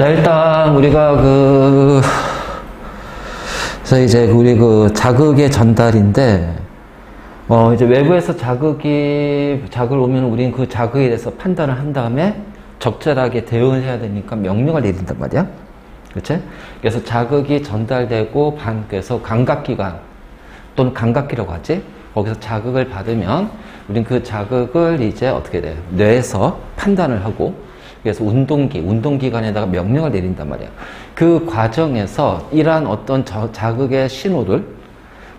자, 일단 우리가 그래서 이제 우리 자극의 전달인데, 이제 외부에서 자극을 오면 우리는 그 자극에 대해서 판단을 한 다음에 적절하게 대응을 해야 되니까 명령을 내린단 말이야. 그렇지? 그래서 자극이 전달되고 그래서 감각기관 또는 감각기라고 하지? 거기서 자극을 받으면 우린 그 자극을 이제 어떻게 돼? 뇌에서 판단을 하고 그래서 운동기관에다가 명령을 내린단 말이야. 그 과정에서 이러한 어떤 자극의 신호를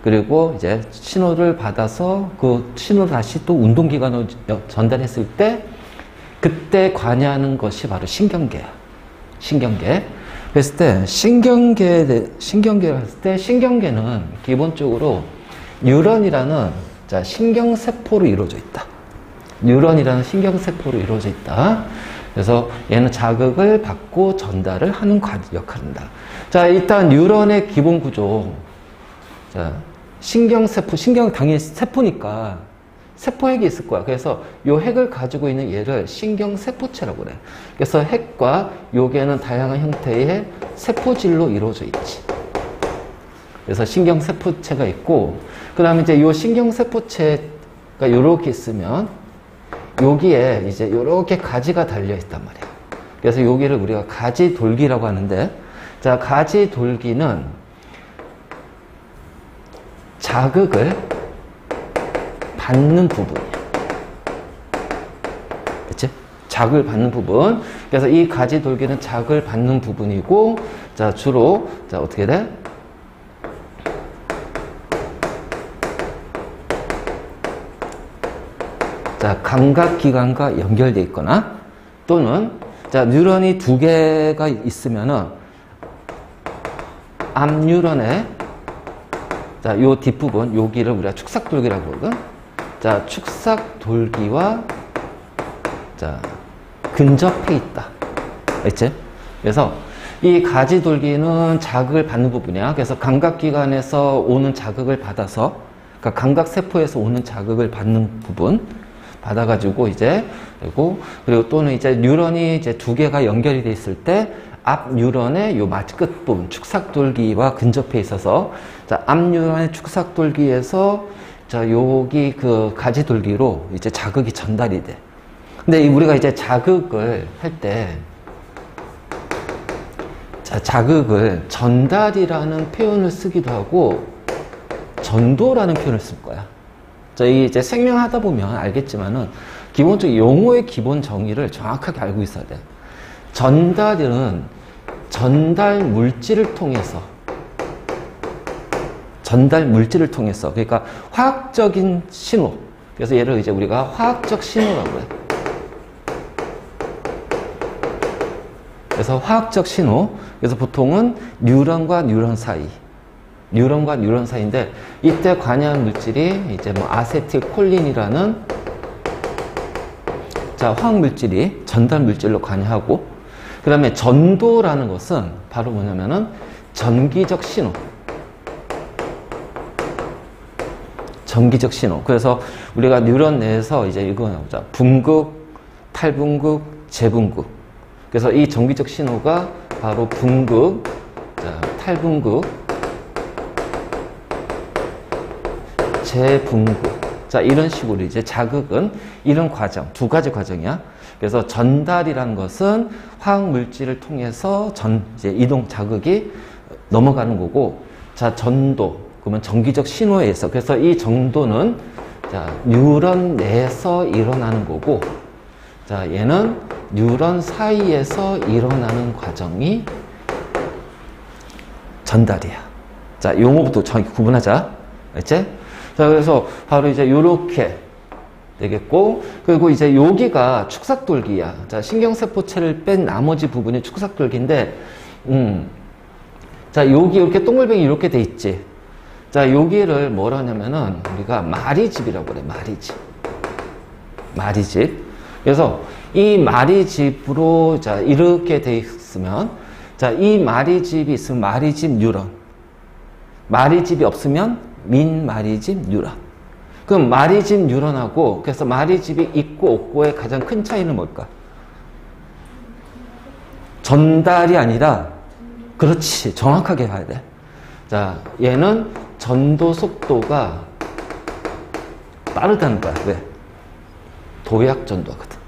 그리고 이제 신호를 받아서 그 신호를 다시 또 운동기관으로 전달했을 때 그때 관여하는 것이 바로 신경계야. 신경계. 그랬을 때 신경계를 했을 때 신경계는 기본적으로 뉴런이라는 신경세포로 이루어져 있다. 뉴런이라는 신경세포로 이루어져 있다. 그래서 얘는 자극을 받고 전달을 하는 역할을 한다. 자, 일단 뉴런의 기본 구조. 자, 신경세포, 당연히 세포니까 세포핵이 있을 거야. 그래서 요 핵을 가지고 있는 얘를 신경세포체라고 그래. 그래서 핵과 요게는 다양한 형태의 세포질로 이루어져 있지. 그래서 신경세포체가 있고, 그 다음에 이제 요 신경세포체가 요렇게 있으면 여기에 이제 요렇게 가지가 달려 있단 말이야. 그래서 여기를 우리가 가지돌기라고 하는데, 자, 가지돌기는 자극을 받는 부분이야. 그치? 자극을 받는 부분. 그래서 이 가지돌기는 자극을 받는 부분이고, 자, 주로, 자, 어떻게 돼? 자, 감각기관과 연결되어 있거나 또는 자, 뉴런이 두 개가 있으면은 앞뉴런의 자, 요 뒷부분, 여기를 우리가 축삭돌기라고 그러거든. 자, 축삭돌기와 자, 근접해 있다. 알지? 그래서 이 가지돌기는 자극을 받는 부분이야. 그래서 감각기관에서 오는 자극을 받아서, 그러니까 감각세포에서 오는 자극을 받는 부분, 받아가지고 이제, 그리고 또는 이제 뉴런이 이제 두 개가 연결이 돼 있을 때, 앞 뉴런의 요 끝 부분, 축삭돌기와 근접해 있어서, 자, 앞 뉴런의 축삭돌기에서, 자, 여기 그 가지돌기로 이제 자극이 전달이 돼. 근데 우리가 이제 자극을 할 때, 자, 자극을 전달이라는 표현을 쓰기도 하고, 전도라는 표현을 쓸 거야. 자, 이 이제 생명하다 보면 알겠지만은, 기본적으로 용어의 기본 정의를 정확하게 알고 있어야 돼. 전달은 전달 물질을 통해서, 그러니까 화학적인 신호. 그래서 얘를 이제 우리가 화학적 신호라고 해. 그래서 화학적 신호. 그래서 보통은 뉴런과 뉴런 사이인데, 이때 관여한 물질이 이제 뭐 아세틸콜린이라는 자, 화학 물질이 전달 물질로 관여하고, 그 다음에 전도라는 것은 바로 뭐냐면은 전기적 신호. 그래서 우리가 뉴런 내에서 이제 이거 나오자. 분극, 탈분극, 재분극. 그래서 이 전기적 신호가 바로 분극, 자, 탈분극, 재분극. 자, 이런 식으로 이제 자극은 이런 과정, 두 가지 과정이야. 그래서 전달이라는 것은 화학 물질을 통해서 이제 자극이 넘어가는 거고, 자, 전도. 그러면 전기적 신호에 의해서. 그래서 이 전도는 자, 뉴런 내에서 일어나는 거고, 자, 얘는 뉴런 사이에서 일어나는 과정이 전달이야. 자, 용어부터 정확히 구분하자. 알지? 자, 그래서 바로 이제 요렇게 되겠고, 그리고 이제 여기가 축삭돌기야. 자, 신경세포체를 뺀 나머지 부분이 축삭돌기인데, 자, 여기 이렇게 동글뱅이 이렇게 돼 있지. 자, 여기를 뭐라 하냐면은 우리가 마리집이라고 그래. 마리집. 그래서 이 마리집으로 자, 이렇게 돼 있으면, 자, 이 마리집이 있으면 마리집 뉴런. 마리집이 없으면 민마리집 뉴런. 그럼 마리집 뉴런하고, 그래서 마리집이 있고 없고의 가장 큰 차이는 뭘까? 전달이 아니라, 그렇지. 정확하게 봐야 돼. 자, 얘는 전도 속도가 빠르다는 거야. 왜? 도약 전도하거든.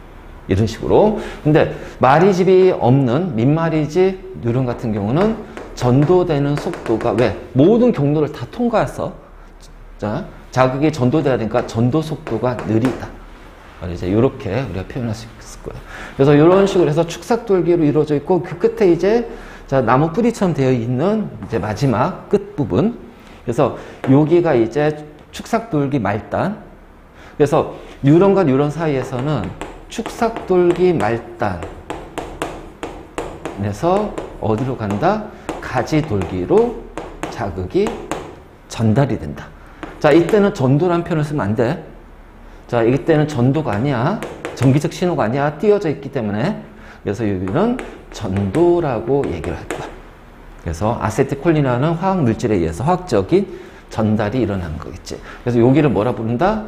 이런 식으로. 근데 마리집이 없는 민마리집 뉴런 같은 경우는 전도되는 속도가 왜? 모든 경로를 다 통과해서 자, 자극이 전도돼야 되니까 전도 속도가 느리다. 이제 이렇게 우리가 표현할 수 있을 거예요. 그래서 이런 식으로 해서 축삭돌기로 이루어져 있고 그 끝에 이제 자, 나무 뿌리처럼 되어 있는 이제 마지막 끝 부분. 그래서 여기가 이제 축삭돌기 말단. 그래서 뉴런과 뉴런 사이에서는 축삭돌기 말단에서 어디로 간다? 가지돌기로 자극이 전달이 된다. 자, 이때는 전도라는 표현을 쓰면 안 돼. 자, 이때는 전도가 아니야. 전기적 신호가 아니야. 띄어져 있기 때문에. 그래서 여기는 전도라고 얘기를 할 거야. 그래서 아세틸콜린이라는 화학 물질에 의해서 화학적인 전달이 일어나는 거겠지. 그래서 여기를 뭐라 부른다?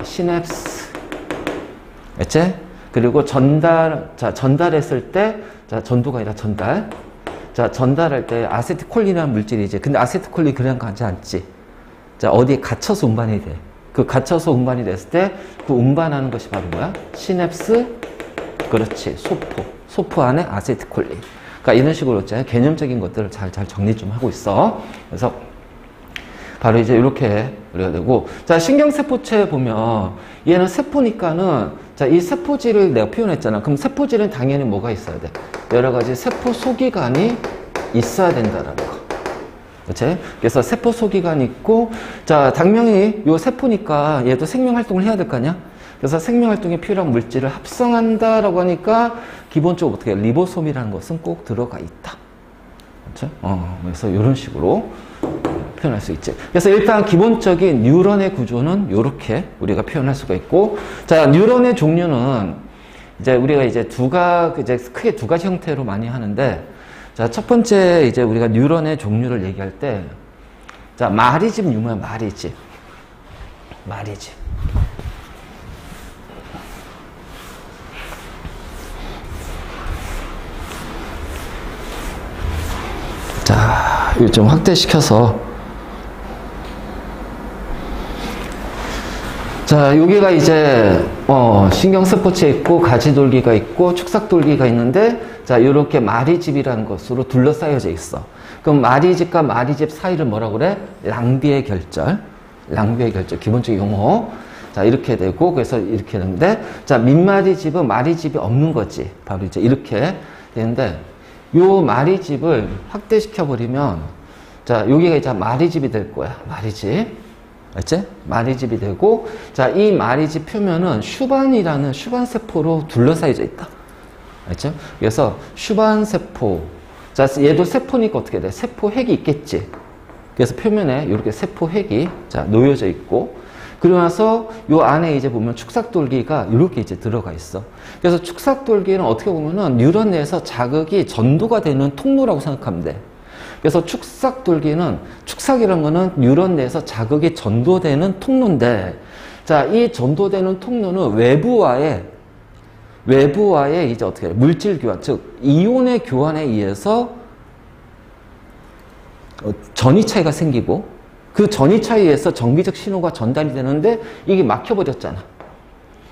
시냅스. 알지? 그리고 전달했을 때, 자, 전도가 아니라 전달. 자, 전달할 때 아세틸콜린이라는 물질이지. 근데 아세틸콜린이 그냥 가지 않지. 자, 어디에 갇혀서 운반이 돼. 그 갇혀서 운반이 됐을 때 그 운반하는 것이 바로 뭐야? 시냅스. 그렇지. 소포 안에 아세틸콜린. 그러니까 이런 식으로 있잖아요. 개념적인 것들을 잘 정리 좀 하고 있어. 그래서 바로 이제 이렇게 그려야 되고. 자, 신경세포체에 보면 얘는 세포니까는 자, 이 세포질을 내가 표현했잖아. 그럼 세포질은 당연히 뭐가 있어야 돼? 여러 가지 세포 소기관이 있어야 된다라는 거. 그렇지? 그래서 세포 소기관이 있고, 자, 당연히 요 세포니까 얘도 생명 활동을 해야 될 거 아니야? 그래서 생명 활동에 필요한 물질을 합성한다라고 하니까 기본적으로 어떻게 해? 리보솜이라는 것은 꼭 들어가 있다. 그렇죠? 그래서 이런 식으로 표현할 수 있지. 그래서 일단 기본적인 뉴런의 구조는 이렇게 우리가 표현할 수가 있고, 자, 뉴런의 종류는 이제 우리가 이제 크게 두 가지 형태로 많이 하는데, 자, 첫 번째 이제 우리가 뉴런의 종류를 얘기할 때, 자, 마리집 유무야, 마리집. 자, 이거 좀 확대시켜서. 자, 여기가 이제, 신경세포체 있고, 가지돌기가 있고, 축삭돌기가 있는데, 자, 이렇게 마리집이라는 것으로 둘러싸여져 있어. 그럼 마리집과 마리집 사이를 뭐라고 그래? 랑비의 결절. 기본적인 용어. 자, 이렇게 되고, 그래서 이렇게 되는데, 자, 민마리집은 마리집이 없는 거지. 바로 이제 이렇게 되는데, 요 마리집을 확대시켜버리면, 자, 여기가 이제 마리집이 될 거야. 마리집. 알지? 마리집이 되고, 자, 이 마리집 표면은 슈반이라는 슈반세포로 둘러싸여져 있다. 알죠? 그래서 슈반세포. 자, 얘도 세포니까 어떻게 돼? 세포핵이 있겠지. 그래서 표면에 이렇게 세포핵이 자, 놓여져 있고, 그러고 나서 요 안에 이제 보면 축삭돌기가 이렇게 이제 들어가 있어. 그래서 축삭돌기는 어떻게 보면은 뉴런 내에서 자극이 전도가 되는 통로라고 생각하면 돼. 그래서 축삭돌기는, 축삭이라는 거는 뉴런 내에서 자극이 전도되는 통로인데, 자, 이 전도되는 통로는 외부와의 이제 어떻게 해? 물질 교환, 즉, 이온의 교환에 의해서 전위 차이가 생기고, 그 전위 차이에 의해서 전기적 신호가 전달이 되는데, 이게 막혀버렸잖아.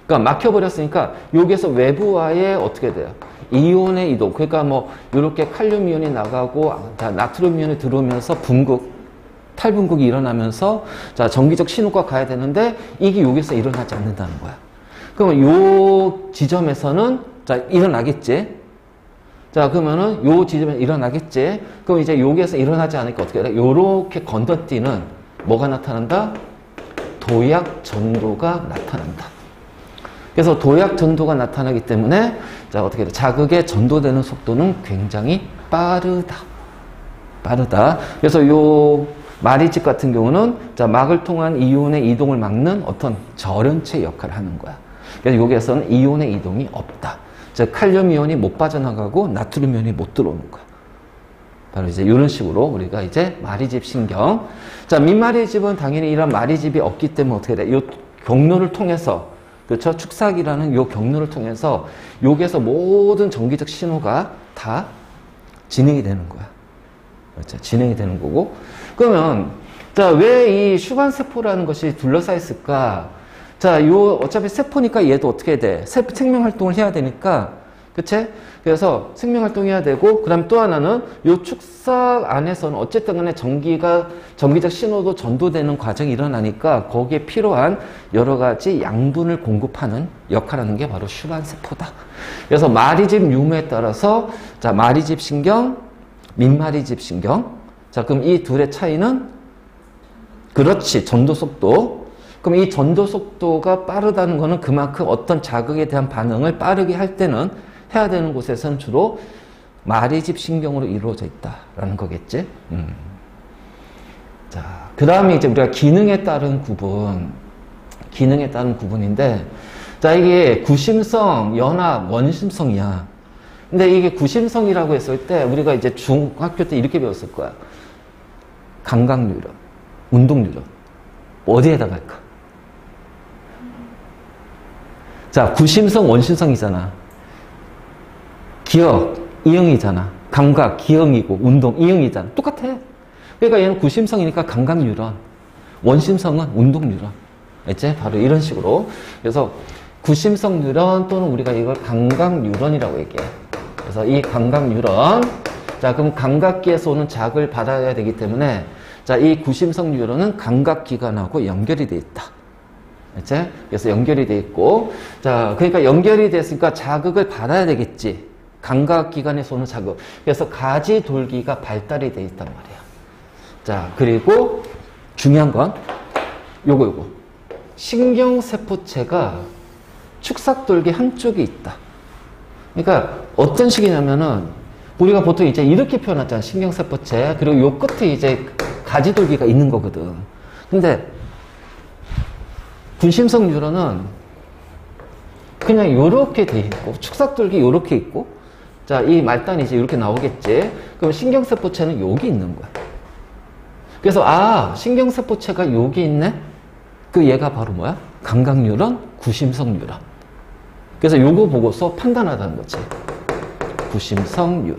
그러니까 막혀버렸으니까, 여기에서 외부와의 어떻게 돼요? 이온의 이동. 그러니까 뭐, 이렇게 칼륨 이온이 나가고, 나트륨 이온이 들어오면서 탈분극이 일어나면서, 자, 전기적 신호가 가야 되는데, 이게 여기서 일어나지 않는다는 거야. 그러면 요 지점에서는, 자, 일어나겠지? 자, 그러면은 요 지점에 일어나겠지? 그럼 이제 여기에서 일어나지 않으니까 어떻게 돼? 요렇게 건너뛰는 뭐가 나타난다? 도약 전도가 나타난다. 그래서 도약 전도가 나타나기 때문에 자, 어떻게 돼? 자극에 전도되는 속도는 굉장히 빠르다. 그래서 요 마리집 같은 경우는 자, 막을 통한 이온의 이동을 막는 어떤 절연체 역할을 하는 거야. 그래서 여기에서는 이온의 이동이 없다. 즉, 칼륨 이온이 못 빠져나가고 나트륨 이온이 못 들어오는 거야. 바로 이제 이런 식으로 우리가 이제 마리집 신경. 자, 민마리집은 당연히 이런 마리집이 없기 때문에 어떻게 돼? 이 경로를 통해서, 그렇죠? 축삭이라는 요 경로를 통해서 여기에서 모든 전기적 신호가 다 진행이 되는 거야. 그렇죠? 진행이 되는 거고. 그러면 자, 왜 이 슈반 세포라는 것이 둘러싸여 있을까? 자, 요 어차피 세포니까 얘도 어떻게 돼? 생명 활동을 해야 되니까, 그치? 그래서 생명 활동해야 되고, 그다음 또 하나는 요 축삭 안에서는 어쨌든 간에 전기적 신호도 전도되는 과정이 일어나니까 거기에 필요한 여러 가지 양분을 공급하는 역할을 하는 게 바로 슈반 세포다. 그래서 마리집 유무에 따라서 자, 마리집 신경, 민마리집 신경. 자, 그럼 이 둘의 차이는 그렇지, 전도 속도. 그럼 이 전도 속도가 빠르다는 거는 그만큼 어떤 자극에 대한 반응을 빠르게 할 때는 해야 되는 곳에서는 주로 마리집 신경으로 이루어져 있다라는 거겠지. 자, 그 다음에 이제 우리가 기능에 따른 구분인데, 자, 이게 구심성, 연합, 원심성이야. 근데 이게 구심성이라고 했을 때 우리가 이제 중학교 때 이렇게 배웠을 거야. 감각뉴런, 운동뉴런. 어디에다 갈까? 자, 구심성, 원심성이잖아. 기억, 이응이잖아. 감각, 기억이고, 운동, 이응이잖아. 똑같아. 그러니까 얘는 구심성이니까 감각뉴런, 원심성은 운동뉴런. 알지? 바로 이런 식으로. 그래서 구심성 뉴런 또는 우리가 이걸 감각뉴런이라고 얘기해. 그래서 이 감각뉴런, 자, 그럼 감각기에서 오는 자극을 받아야 되기 때문에, 자, 이 구심성 뉴런은 감각기관하고 연결이 돼 있다. 알지? 그래서 연결이 돼 있고, 자, 그러니까 연결이 됐으니까 자극을 받아야 되겠지. 감각기관에서 오는 자극. 그래서 가지돌기가 발달이 돼 있단 말이야. 자, 그리고 중요한 건 요거. 신경세포체가 축삭돌기 한쪽에 있다. 그러니까 어떤 식이냐면은 우리가 보통 이제 이렇게 표현하잖아. 신경세포체. 그리고 요 끝에 이제 가지돌기가 있는 거거든. 근데 군심성 뉴런은 그냥 요렇게 돼 있고, 축삭돌기 요렇게 있고, 자, 이 말단이 이제 이렇게 나오겠지. 그럼 신경세포체는 여기 있는 거야. 그래서, 아, 신경세포체가 여기 있네? 그 얘가 바로 뭐야? 감각뉴런, 구심성 뉴런. 그래서 요거 보고서 판단하다는 거지. 구심성 뉴런.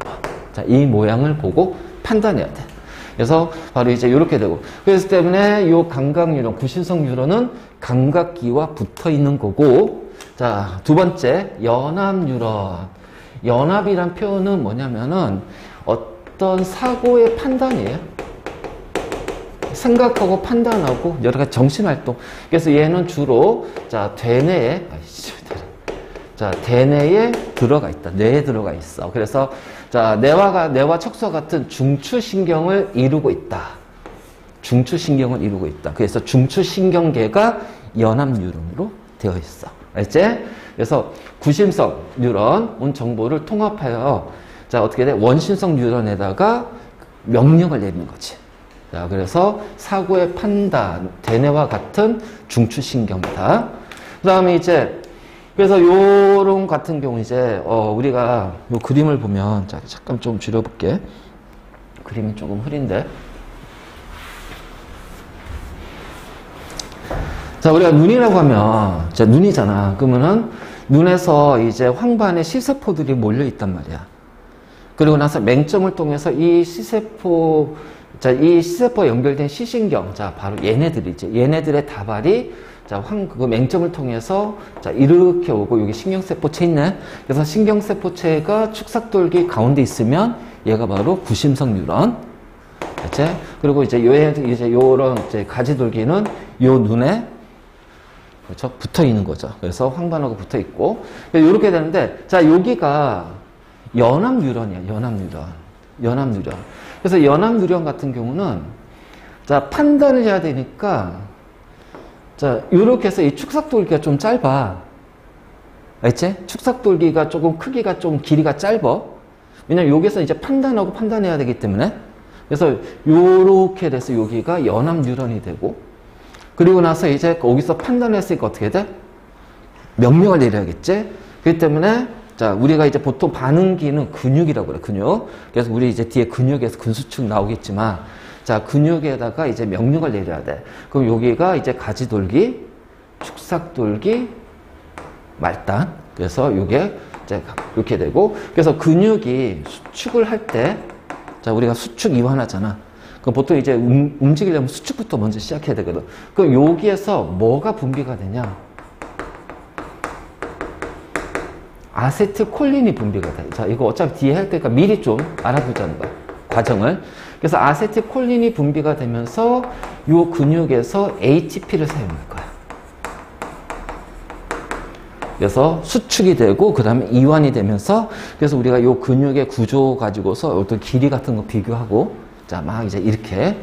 자, 이 모양을 보고 판단해야 돼. 그래서 바로 이제 이렇게 되고. 그래서 때문에 요 감각뉴런, 구심성 뉴런은 감각기와 붙어 있는 거고, 자, 두 번째, 연합뉴런. 연합이란 표현은 뭐냐면은 어떤 사고의 판단이에요. 생각하고 판단하고 여러 가지 정신활동. 그래서 얘는 주로 자, 대뇌에 들어가 있다. 뇌에 들어가 있어. 그래서 자, 뇌와 척수와 같은 중추신경을 이루고 있다. 중추신경을 이루고 있다. 그래서 중추신경계가 연합뉴런으로 되어 있어. 알지? 그래서 구심성 뉴런 온 정보를 통합하여 자, 어떻게 돼? 원심성 뉴런에다가 명령을 내리는 거지. 자, 그래서 사고의 판단, 대뇌와 같은 중추신경이다. 그 다음에 이제 그래서 요런 같은 경우 이제 우리가 요 그림을 보면, 자, 잠깐 좀 줄여볼게. 그림이 조금 흐린데. 자, 우리가 눈이라고 하면, 자, 눈이잖아. 그러면은 눈에서 이제 황반에 시세포들이 몰려 있단 말이야. 그리고 나서 맹점을 통해서 이 시세포, 자, 이 시세포에 연결된 시신경, 자, 바로 얘네들이지. 얘네들의 다발이 자, 그 맹점을 통해서 자, 이렇게 오고 여기 신경세포체 있네. 그래서 신경세포체가 축삭돌기 가운데 있으면 얘가 바로 구심성 뉴런. 그치? 그리고 이제 요런 이제 가지돌기는 요 눈에 그렇죠? 붙어 있는 거죠. 그래서 황반하고 붙어 있고. 이렇게 되는데, 자, 여기가 연합뉴런이야. 연합뉴런. 그래서 연합뉴런 같은 경우는, 자, 판단을 해야 되니까, 자, 요렇게 해서 이 축삭돌기가 좀 짧아. 알지? 축삭돌기가 조금 크기가 좀 길이가 짧아. 왜냐면 여기서 이제 판단하고 판단해야 되기 때문에. 그래서 요렇게 돼서 여기가 연합뉴런이 되고, 그리고 나서 이제 거기서 판단했으니까 어떻게 돼? 명령을 내려야겠지? 그렇기 때문에, 자, 우리가 이제 보통 반응기는 근육이라고 그래, 근육. 그래서 우리 이제 뒤에 근육에서 근수축 나오겠지만, 자, 근육에다가 이제 명령을 내려야 돼. 그럼 여기가 이제 가지돌기, 축삭돌기, 말단. 그래서 요게 이제 이렇게 되고, 그래서 근육이 수축을 할 때, 자, 우리가 수축 이완하잖아. 그럼 보통 이제 움직이려면 수축부터 먼저 시작해야 되거든. 그럼 여기에서 뭐가 분비가 되냐? 아세틸콜린이 분비가 돼. 자, 이거 어차피 뒤에 할 거니까 미리 좀 알아두자는 거야. 과정을. 그래서 아세틸콜린이 분비가 되면서 요 근육에서 ATP를 사용할 거야. 그래서 수축이 되고 그 다음에 이완이 되면서, 그래서 우리가 요 근육의 구조 가지고서 어떤 길이 같은 거 비교하고, 자, 막 이제 이렇게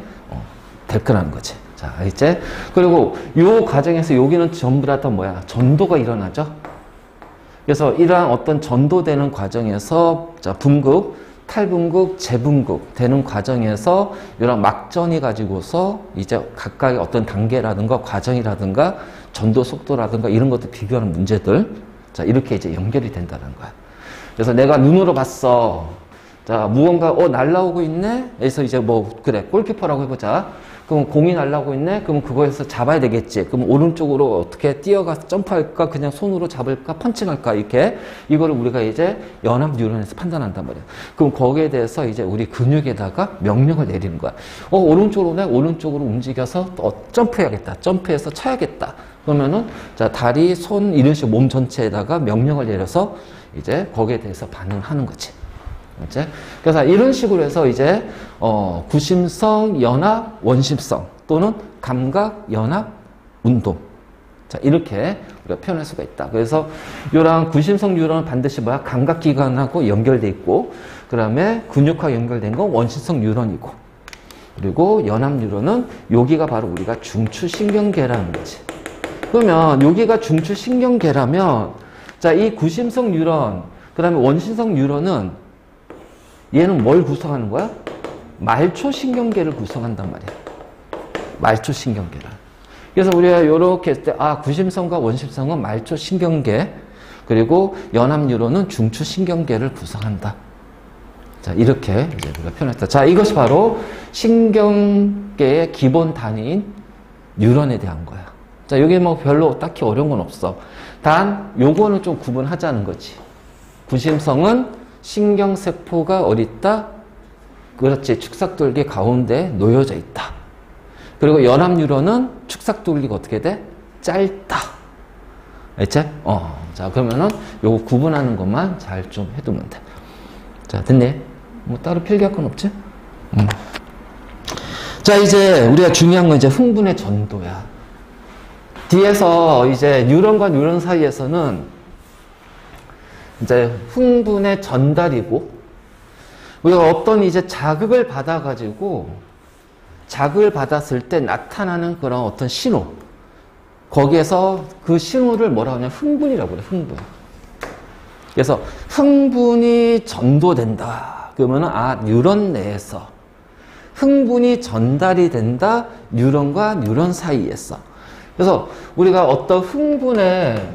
될 거라는 거지. 자, 이제 그리고 요 과정에서 여기는 전부 다 뭐야? 전도가 일어나죠. 그래서 이러한 어떤 전도되는 과정에서, 자, 분극, 탈분극, 재분극 되는 과정에서 이런 막전이 가지고서 이제 각각의 어떤 단계라든가 과정이라든가 전도 속도라든가 이런 것도 비교하는 문제들, 자, 이렇게 이제 연결이 된다는 거야. 그래서 내가 눈으로 봤어. 자, 무언가 날라오고 있네. 그래서 이제 뭐 그래, 골키퍼라고 해보자. 그럼 공이 날라오고 있네. 그럼 그거에서 잡아야 되겠지. 그럼 오른쪽으로 어떻게 뛰어가서 점프할까? 그냥 손으로 잡을까? 펀칭할까? 이렇게 이거를 우리가 이제 연합 뉴런에서 판단한단 말이야. 그럼 거기에 대해서 이제 우리 근육에다가 명령을 내리는 거야. 오른쪽으로 내 오른쪽으로 움직여서 점프해야겠다. 점프해서 쳐야겠다. 그러면은 자, 다리, 손 이런 식으로 몸 전체에다가 명령을 내려서 이제 거기에 대해서 반응하는 거지. 그렇지? 그래서 이런 식으로 해서 이제 구심성, 연합, 원심성 또는 감각, 연합, 운동. 자, 이렇게 우리가 표현할 수가 있다. 그래서 이런 구심성 뉴런은 반드시 뭐야? 감각기관하고 연결돼 있고, 그 다음에 근육과 연결된 건 원심성 뉴런이고, 그리고 연합 뉴런은 여기가 바로 우리가 중추신경계라는 거지. 그러면 여기가 중추신경계라면, 자, 이 구심성 뉴런, 그 다음에 원심성 뉴런은 얘는 뭘 구성하는 거야? 말초신경계를 구성한단 말이야. 말초신경계를. 그래서 우리가 이렇게 했을 때, 구심성과 원심성은 말초신경계, 그리고 연합뉴런은 중추신경계를 구성한다. 자, 이렇게 이제 우리가 표현했다. 자, 이것이 바로 신경계의 기본 단위인 뉴런에 대한 거야. 자, 여기 뭐 별로 딱히 어려운 건 없어. 단, 요거는 좀 구분하자는 거지. 구심성은 신경세포가 어디 있다? 그렇지. 축삭돌기 가운데 놓여져 있다. 그리고 연합뉴런은 축삭돌기가 어떻게 돼? 짧다. 알지? 자, 그러면은 요거 구분하는 것만 잘 좀 해두면 돼. 자, 됐네? 뭐 따로 필기할 건 없지? 자, 이제 우리가 중요한 건 이제 흥분의 전도야. 뒤에서 이제 뉴런과 뉴런 사이에서는 이제 흥분의 전달이고, 우리가 어떤 이제 자극을 받아가지고, 자극을 받았을 때 나타나는 그런 어떤 신호, 거기에서 그 신호를 뭐라고 하냐, 흥분이라고 그래, 흥분. 그래서 흥분이 전도된다. 그러면은, 뉴런 내에서. 흥분이 전달이 된다, 뉴런과 뉴런 사이에서. 그래서 우리가 어떤 흥분에,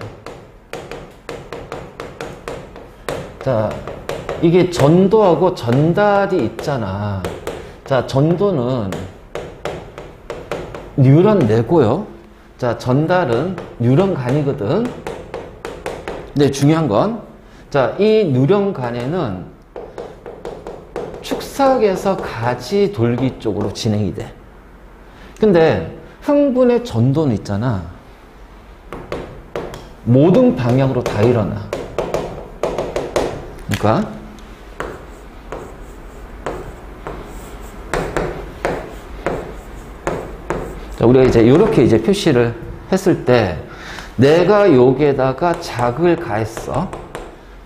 자, 이게 전도하고 전달이 있잖아. 자, 전도는 뉴런 내고요. 자, 전달은 뉴런간이거든. 근데 중요한 건, 자, 이 뉴런간에는 축삭에서 가지 돌기 쪽으로 진행이 돼. 근데 흥분의 전도는 있잖아. 모든 방향으로 다 일어나. 그러니까 자, 우리가 이제 이렇게 이제 표시를 했을 때 내가 여기에다가 자극을 가했어.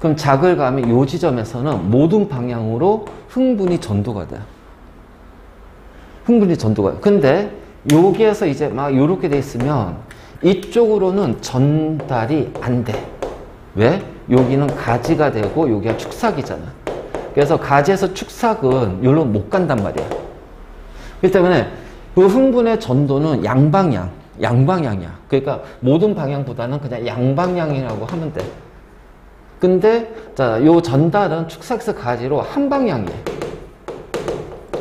그럼 자극을 가하면 이 지점에서는 모든 방향으로 흥분이 전도가 돼. 흥분이 전도가 돼. 근데 여기에서 이제 막 이렇게 돼 있으면 이쪽으로는 전달이 안 돼. 왜? 여기는 가지가 되고 여기가 축삭이잖아. 그래서 가지에서 축삭은 여기로 못 간단 말이야. 그렇기 때문에 그 흥분의 전도는 양방향이야. 그러니까 모든 방향보다는 그냥 양방향이라고 하면 돼. 근데 자, 요 전달은 축삭에서 가지로 한 방향이에요.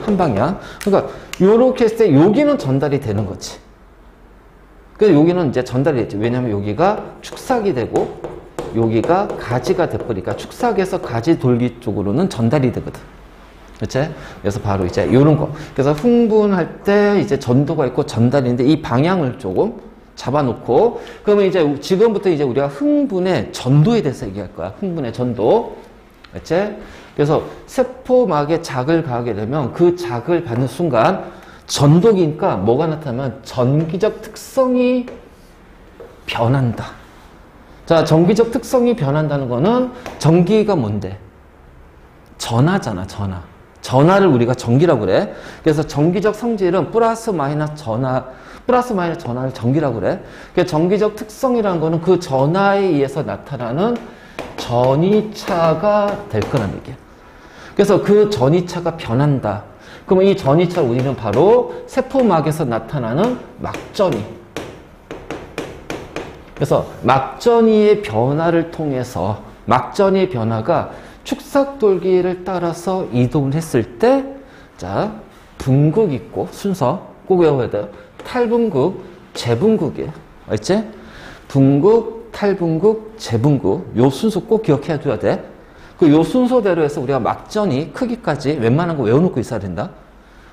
한 방향. 그러니까 요렇게 했을 때 여기는 전달이 되는 거지. 그래서 여기는 이제 전달이 됐지. 왜냐면 여기가 축삭이 되고 여기가 가지가 돼버리니까 축삭에서 가지 돌기 쪽으로는 전달이 되거든. 그치? 그래서 바로 이제 요런 거. 그래서 흥분할 때 이제 전도가 있고 전달인데 이 방향을 조금 잡아놓고, 그러면 이제 지금부터 이제 우리가 흥분의 전도에 대해서 얘기할 거야. 흥분의 전도. 그치? 그래서 세포막에 자극을 가하게 되면 그 자극을 받는 순간 전도기니까 뭐가 나타나면 전기적 특성이 변한다. 자, 전기적 특성이 변한다는 거는 전기가 뭔데? 전하잖아, 전하. 전하를 우리가 전기라고 그래. 그래서 전기적 성질은 플러스 마이너스 전하, 플러스 마이너스 전하를 전기라고 그래. 그래서 전기적 특성이라는 거는 그 전하에 의해서 나타나는 전이차가 될 거란 얘기야. 그래서 그 전이차가 변한다. 그러면 이 전이차를 우리는 바로 세포막에서 나타나는 막전이. 그래서 막전이의 변화를 통해서 막전이의 변화가 축삭돌기를 따라서 이동을 했을 때, 자, 분극 있고 순서 꼭 외워야 돼요. 탈분극, 재분극이에요. 알지? 분극, 탈분극, 재분극. 요 순서 꼭 기억해 줘야 돼. 그 요 순서대로 해서 우리가 막전이 크기까지 웬만한 거 외워놓고 있어야 된다.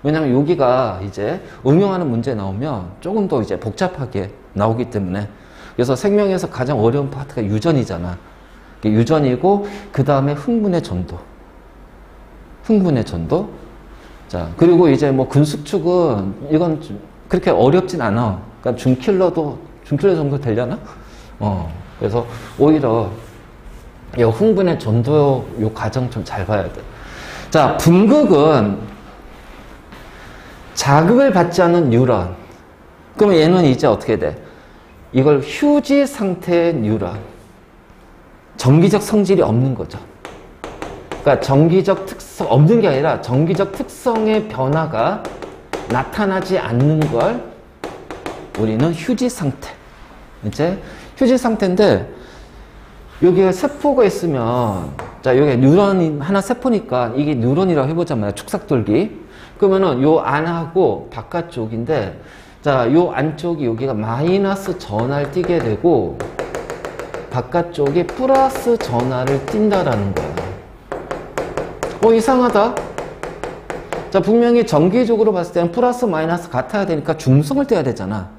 왜냐면 여기가 이제 응용하는 문제 나오면 조금 더 이제 복잡하게 나오기 때문에. 그래서 생명에서 가장 어려운 파트가 유전이잖아. 유전이고, 그 다음에 흥분의 전도. 흥분의 전도. 자, 그리고 이제 뭐 근수축은 이건 그렇게 어렵진 않아. 그러니까 준킬러 정도 되려나? 그래서 오히려 이 흥분의 전도 요 과정 좀 잘 봐야 돼. 자, 분극은 자극을 받지 않는 뉴런. 그러면 얘는 이제 어떻게 돼? 이걸 휴지 상태의 뉴런. 전기적 성질이 없는 거죠. 그러니까 전기적 특성, 없는 게 아니라 전기적 특성의 변화가 나타나지 않는 걸 우리는 휴지 상태. 이제 휴지 상태인데, 여기에 세포가 있으면, 자, 여기 뉴런이 하나 세포니까 이게 뉴런이라고 해보자 말이야. 축삭돌기. 그러면은 요 안하고 바깥쪽인데, 자, 요 안쪽이 여기가 마이너스 전하를 띠게 되고, 바깥쪽이 플러스 전하를 띈다라는 거야. 이상하다. 자, 분명히 전기적으로 봤을 때는 플러스 마이너스 같아야 되니까 중성을 떼야 되잖아.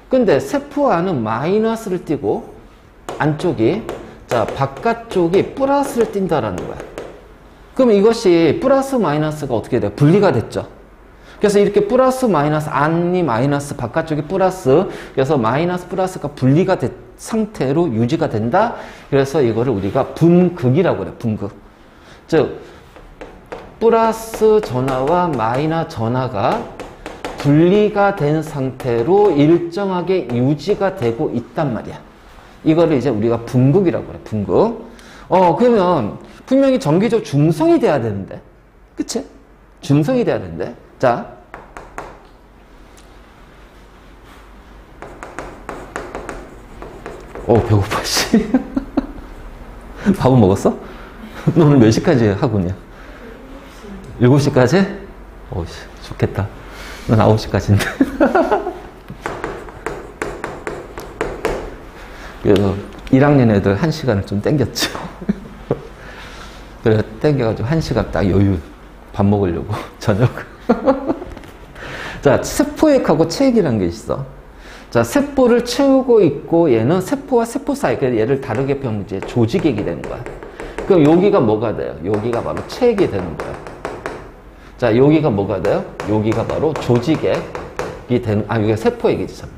근데 세포 안은 마이너스를 띄고 안쪽이, 자, 바깥쪽이 플러스를 띈다라는 거야. 그럼 이것이 플러스 마이너스가 어떻게 돼요? 분리가 됐죠. 그래서 이렇게 플러스 마이너스, 안이 마이너스, 바깥쪽이 플러스, 그래서 마이너스 플러스가 분리가 된 상태로 유지가 된다. 그래서 이거를 우리가 분극이라고 그래. 분극. 즉 플러스 전하와 마이너스 전하가 분리가 된 상태로 일정하게 유지가 되고 있단 말이야. 이거를 이제 우리가 분극이라고 그래. 분극. 그러면 분명히 전기적 중성이 돼야 되는데, 그치? 중성이 돼야 되는데. 자, 배고파, 씨. 밥은 먹었어? 너 오늘 몇 시까지 하고냐? 7시까지? 씨, 좋겠다. 넌 9시까지인데. 그래서 1학년 애들 1시간을 좀 땡겼죠. 그래서 땡겨가지고 1시간 딱 여유 밥 먹으려고, 저녁. 자, 세포액하고 체액이라는 게 있어. 자, 세포를 채우고 있고 얘는 세포와 세포 사이, 그래서 얘를 다르게 표현하면 이제 조직액이 되는 거야. 그럼 여기가 뭐가 돼요? 여기가 바로 체액이 되는 거야. 자, 여기가 뭐가 돼요? 여기가 바로 조직액이 되는, 여기가 세포액이지, 참.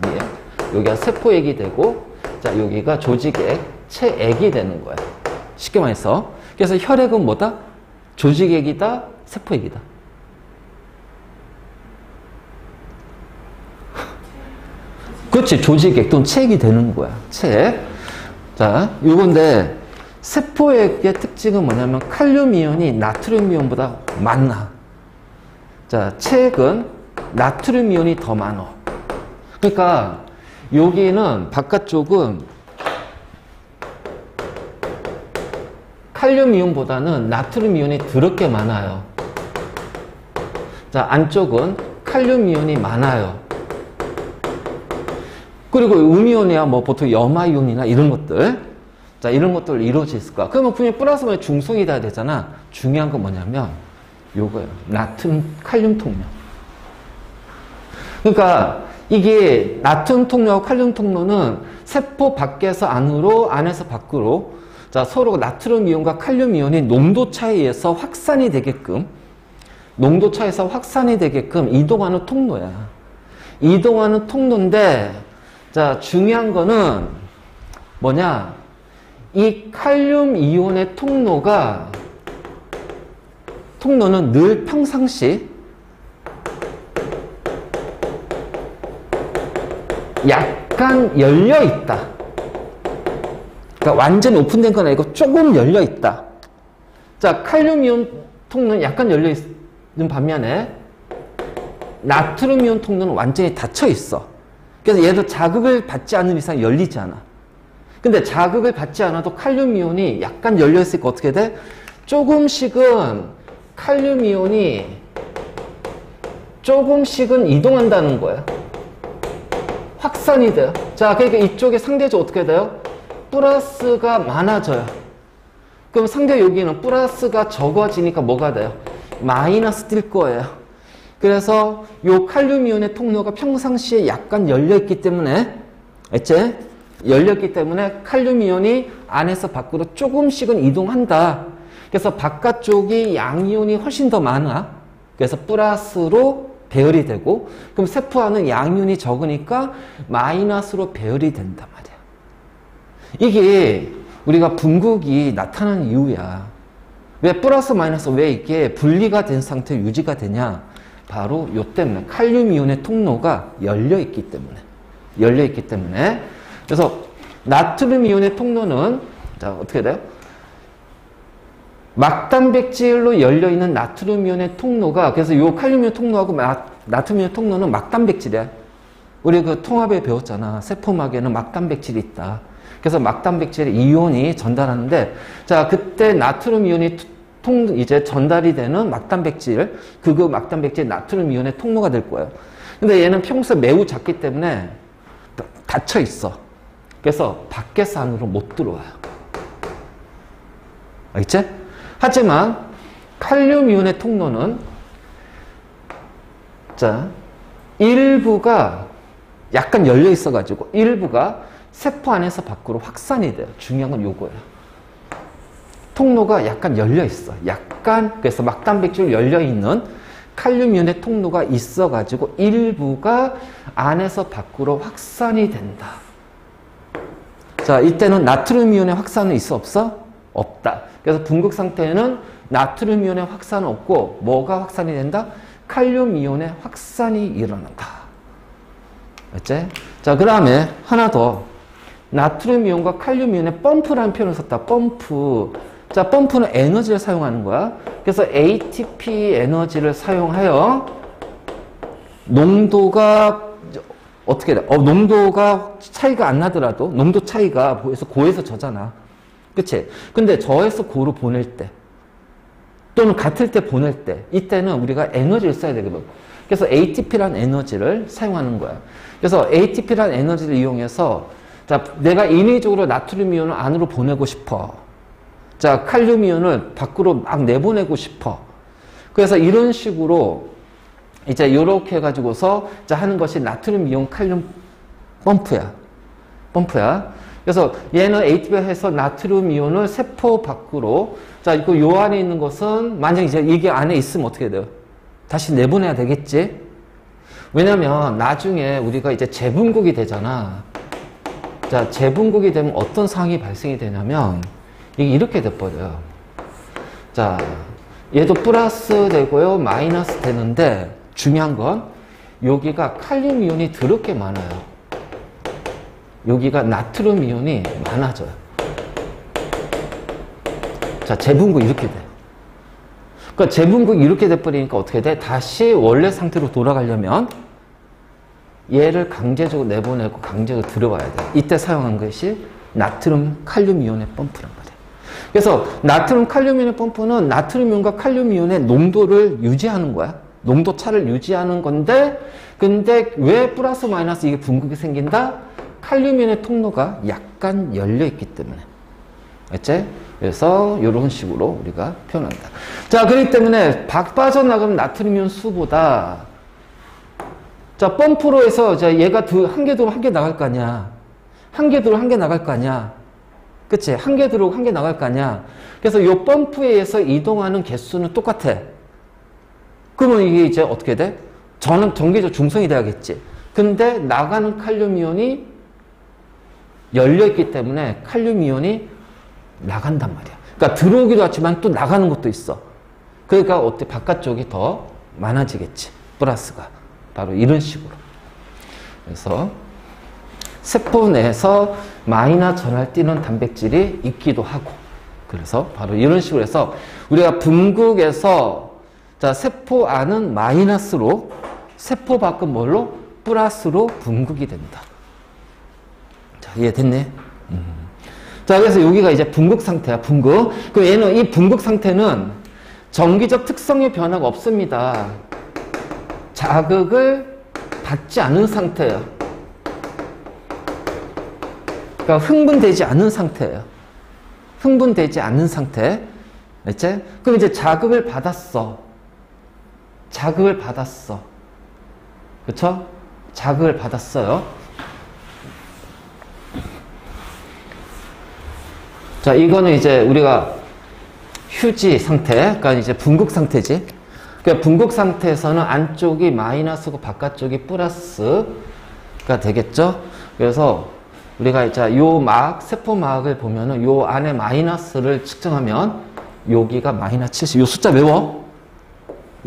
여기가 세포액이 되고, 자, 여기가 조직액, 체액이 되는 거야. 쉽게 말해서. 그래서 혈액은 뭐다? 조직액이다, 세포액이다. 그렇지, 조직액 또는 체액이 되는 거야. 체액. 자, 요건데 세포액의 특징은 뭐냐면 칼륨 이온이 나트륨 이온보다 많아. 자, 체액은 나트륨 이온이 더 많아. 그러니까 여기는 바깥쪽은 칼륨 이온보다는 나트륨 이온이 더럽게 많아요. 자, 안쪽은 칼륨 이온이 많아요. 그리고 음이온이야 뭐 보통 염화이온이나 이런 것들. 자, 이런 것들 이루어질 거야. 그러면 분명히 플러스 마이너스 중성이 돼야 되잖아. 중요한 건 뭐냐면 요거예요. 나트륨, 칼륨 통로. 그러니까 이게 나트륨 통로하고 칼륨 통로는 세포 밖에서 안으로, 안에서 밖으로, 자, 서로 나트륨 이온과 칼륨 이온이 농도 차이에서 확산이 되게끔, 농도 차이에서 확산이 되게끔 이동하는 통로야. 이동하는 통로인데, 자, 중요한 거는 뭐냐? 이 칼륨 이온의 통로는 늘 평상시 약간 열려 있다. 그러니까 완전히 오픈된 건 아니고 조금 열려 있다. 자, 칼륨 이온 통로는 약간 열려 있는 반면에 나트륨 이온 통로는 완전히 닫혀 있어. 그래서 얘도 자극을 받지 않는 이상 열리지 않아. 근데 자극을 받지 않아도 칼륨 이온이 약간 열려 있으니까 어떻게 돼? 조금씩은 칼륨 이온이 조금씩은 이동한다는 거야. 확산이 돼요. 자, 그러니까 이쪽에 상대적으로 어떻게 돼요? 플러스가 많아져요. 그럼 상대 여기는 플러스가 적어지니까 뭐가 돼요? 마이너스 뜰 거예요. 그래서 요 칼륨 이온의 통로가 평상시에 약간 열려있기 때문에, 알지? 열렸기 때문에 칼륨 이온이 안에서 밖으로 조금씩은 이동한다. 그래서 바깥쪽이 양이온이 훨씬 더 많아. 그래서 플러스로 배열이 되고, 그럼 세포 안은 양이온이 적으니까 마이너스로 배열이 된단 말이야. 이게 우리가 분극이 나타나는 이유야. 왜 플러스 마이너스 왜 이게 분리가 된 상태 유지가 되냐? 바로 요 때문에 칼륨 이온의 통로가 열려 있기 때문에. 그래서 나트륨 이온의 통로는 자, 어떻게 돼요? 막단백질로 열려 있는 나트륨 이온의 통로가, 그래서 요 칼륨 이온 통로하고 나트륨 이온 통로는 막단백질이야. 우리 그 통합에 배웠잖아. 세포막에는 막단백질이 있다. 그래서 막단백질의 이온이 전달하는데, 자, 그때 나트륨 이온이 이제 전달이 되는 막단백질, 그 막단백질 나트륨 이온의 통로가 될 거예요. 근데 얘는 평소에 매우 작기 때문에 닫혀 있어. 그래서 밖에서 안으로 못 들어와요. 알겠지? 하지만 칼륨 이온의 통로는 자, 일부가 약간 열려 있어가지고 일부가 세포 안에서 밖으로 확산이 돼요. 중요한 건 요거예요. 통로가 약간 열려 있어. 약간, 그래서 막단백질 열려 있는 칼륨 이온의 통로가 있어가지고 일부가 안에서 밖으로 확산이 된다. 자, 이때는 나트륨 이온의 확산은 있어 없어? 없다. 그래서 분극 상태에는 나트륨 이온의 확산은 없고 뭐가 확산이 된다? 칼륨 이온의 확산이 일어난다. 알지? 자, 그 다음에 하나 더. 나트륨 이온과 칼륨 이온의 펌프라는 표현을 썼다. 펌프. 자, 펌프는 에너지를 사용하는 거야. 그래서 ATP 에너지를 사용하여 농도가 어떻게 돼? 농도가 차이가 안 나더라도 농도 차이가 고에서 저잖아. 그치? 근데 저에서 고로 보낼 때 또는 같을 때 보낼 때 이때는 우리가 에너지를 써야 되거든. 그래서 ATP라는 에너지를 사용하는 거야. 그래서 ATP라는 에너지를 이용해서 자, 내가 인위적으로 나트륨 이온을 안으로 보내고 싶어. 자, 칼륨 이온을 밖으로 막 내보내고 싶어. 그래서 이런 식으로 이제 이렇게 해가지고서 자, 하는 것이 나트륨 이온 칼륨 펌프야. 그래서 얘는 ATP가 해서 나트륨 이온을 세포 밖으로 자, 이거 요 안에 있는 것은 만약 이제 이게 안에 있으면 어떻게 돼요? 다시 내보내야 되겠지? 왜냐면 나중에 우리가 이제 재분극이 되잖아. 자, 재분극이 되면 어떤 상황이 발생이 되냐면 이게 이렇게 돼버려요. 자, 얘도 플러스 되고요, 마이너스 되는데 중요한 건 여기가 칼륨 이온이 더럽게 많아요. 여기가 나트륨 이온이 많아져요. 자, 재분극 이렇게 돼요. 그러니까 재분극 이렇게 돼버리니까 어떻게 돼? 다시 원래 상태로 돌아가려면 얘를 강제적으로 내보내고 강제적으로 들어와야 돼. 이때 사용한 것이 나트륨 칼륨 이온의 펌프란 말이에요. 그래서 나트륨 칼륨 이온의 펌프는 나트륨 이온과 칼륨 이온의 농도를 유지하는 거야. 농도 차를 유지하는 건데, 근데 왜 플러스 마이너스 이게 분극이 생긴다? 칼륨 이온의 통로가 약간 열려 있기 때문에. 알지? 그래서 이런 식으로 우리가 표현한다. 자, 그렇기 때문에 빠져나가는 나트륨이온 수보다 자, 펌프로 해서 자, 얘가 한 개 들어오고 한 개 나갈 거 아니야. 한 개 들어오고 한 개 나갈 거 아니야. 그치? 한 개 들어오고 한 개 나갈 거 아니야. 그래서 이 펌프에 의해서 이동하는 개수는 똑같아. 그러면 이게 이제 어떻게 돼? 전기적 중성이 돼야겠지. 근데 나가는 칼륨 이온이 열려있기 때문에 칼륨 이온이 나간단 말이야. 그러니까 들어오기도 하지만 또 나가는 것도 있어. 그러니까 어때? 바깥쪽이 더 많아지겠지. 플러스가. 바로 이런 식으로. 그래서 세포 내에서 마이너 전하를 띠는 단백질이 있기도 하고. 그래서 바로 이런 식으로 해서 우리가 분극에서 자, 세포 안은 마이너스로 세포 밖은 뭘로? 플러스로 분극이 된다. 자, 이해됐네? 자, 그래서 여기가 이제 분극 상태야, 분극. 그럼 얘는 이 분극 상태는 정기적 특성의 변화가 없습니다. 자극을 받지 않은 상태예요. 그러니까 흥분되지 않은 상태예요. 흥분되지 않는 상태. 알지? 그럼 이제 자극을 받았어. 자극을 받았어. 그쵸? 자극을 받았어요. 자, 이거는 이제 우리가 휴지 상태, 그러니까 이제 분극 상태지. 그러니까 분극 상태에서는 안쪽이 마이너스고 바깥쪽이 플러스가 되겠죠. 그래서 우리가 이제 요 세포막을 보면은 요 안에 마이너스를 측정하면 여기가 마이너스 70. 요 숫자 외워.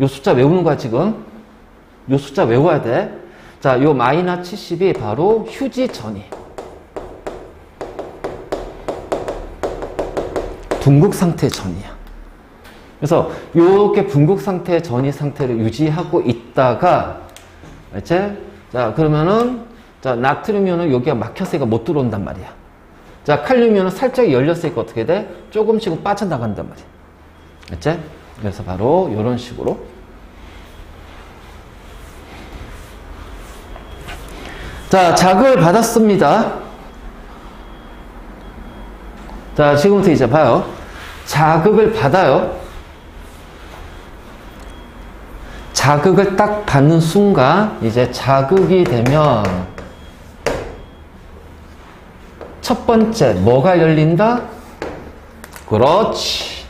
요 숫자 외우는 거야, 지금. 요 숫자 외워야 돼. 자, 요 마이너스 70이 바로 휴지 전이. 분극 상태 전이야. 그래서 이렇게 분극 상태 전이 상태를 유지하고 있다가, 알지? 자, 그러면은, 자, 나트륨 이온은 여기가 막혔으니까 못 들어온단 말이야. 자, 칼륨 이온은 살짝 열렸으니까 어떻게 돼? 조금씩은 빠져나간단 말이야. 알지? 그래서 바로 이런 식으로. 자, 자극을 받았습니다. 자, 지금부터 이제 봐요. 자극을 받아요. 자극을 딱 받는 순간 이제 자극이 되면 첫 번째 뭐가 열린다? 그렇지.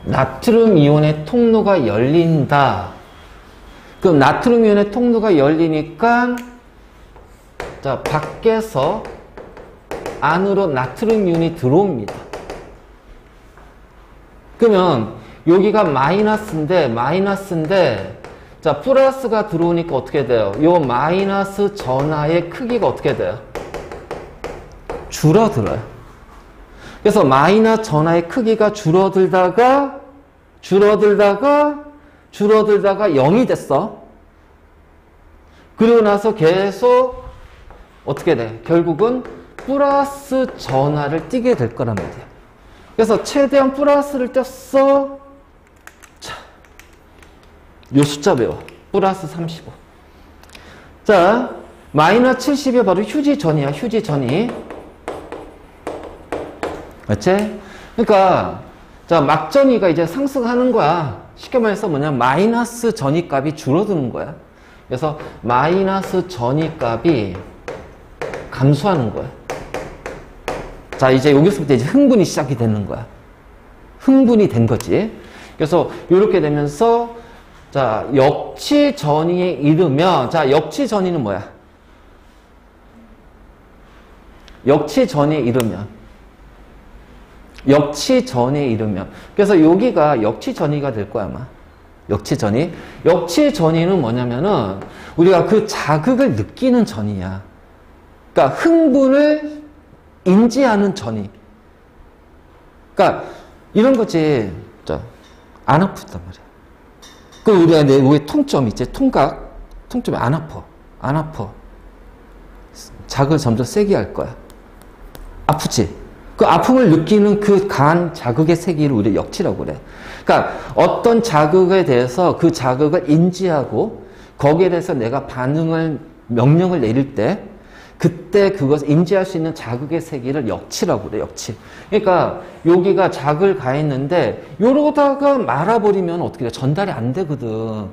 나트륨 이온의 통로가 열린다. 그럼 나트륨 이온의 통로가 열리니까 자, 밖에서 안으로 나트륨 이온이 들어옵니다. 그러면 여기가 마이너스인데 자, 플러스가 들어오니까 어떻게 돼요? 요 마이너스 전하의 크기가 어떻게 돼요? 줄어들어요. 그래서 마이너스 전하의 크기가 줄어들다가 0이 됐어. 그리고 나서 계속 어떻게 돼? 결국은 플러스 전하를 띄게 될 거란 말이야. 그래서 최대한 플러스를 띄었어. 자, 요 숫자 외워. 플러스 35. 자, 마이너스 70이 바로 휴지 전이야. 휴지 전이. 맞지? 그러니까 자, 막전이가 이제 상승하는 거야. 쉽게 말해서 뭐냐? 마이너스 전이 값이 줄어드는 거야. 그래서 마이너스 전이 값이 감소하는 거야. 자, 이제 여기서부터 이제 흥분이 시작이 되는 거야. 흥분이 된 거지. 그래서 이렇게 되면서 자, 역치 전이에 이르면 자, 역치 전이는 뭐야? 역치 전이에 이르면 그래서 여기가 역치 전이가 될 거야, 아마. 역치 전이. 역치 전이는 뭐냐면은 우리가 그 자극을 느끼는 전이야. 그러니까 흥분을 인지하는 전이. 그러니까 이런 거지. 안 아프단 말이야. 그 우리가 내 위에 통점 있지. 통점이 안 아파. 자극을 점점 세게 할 거야. 아프지. 그 아픔을 느끼는 그 강한 자극의 세기를 우리가 역치라고 그래. 그러니까 어떤 자극에 대해서 그 자극을 인지하고 거기에 대해서 내가 명령을 내릴 때 그때 그것을 인지할 수 있는 자극의 세기를 역치라고 그래, 역치. 그러니까 여기가 자극을 가했는데 요러다가 말아버리면 어떻게 돼? 전달이 안 되거든.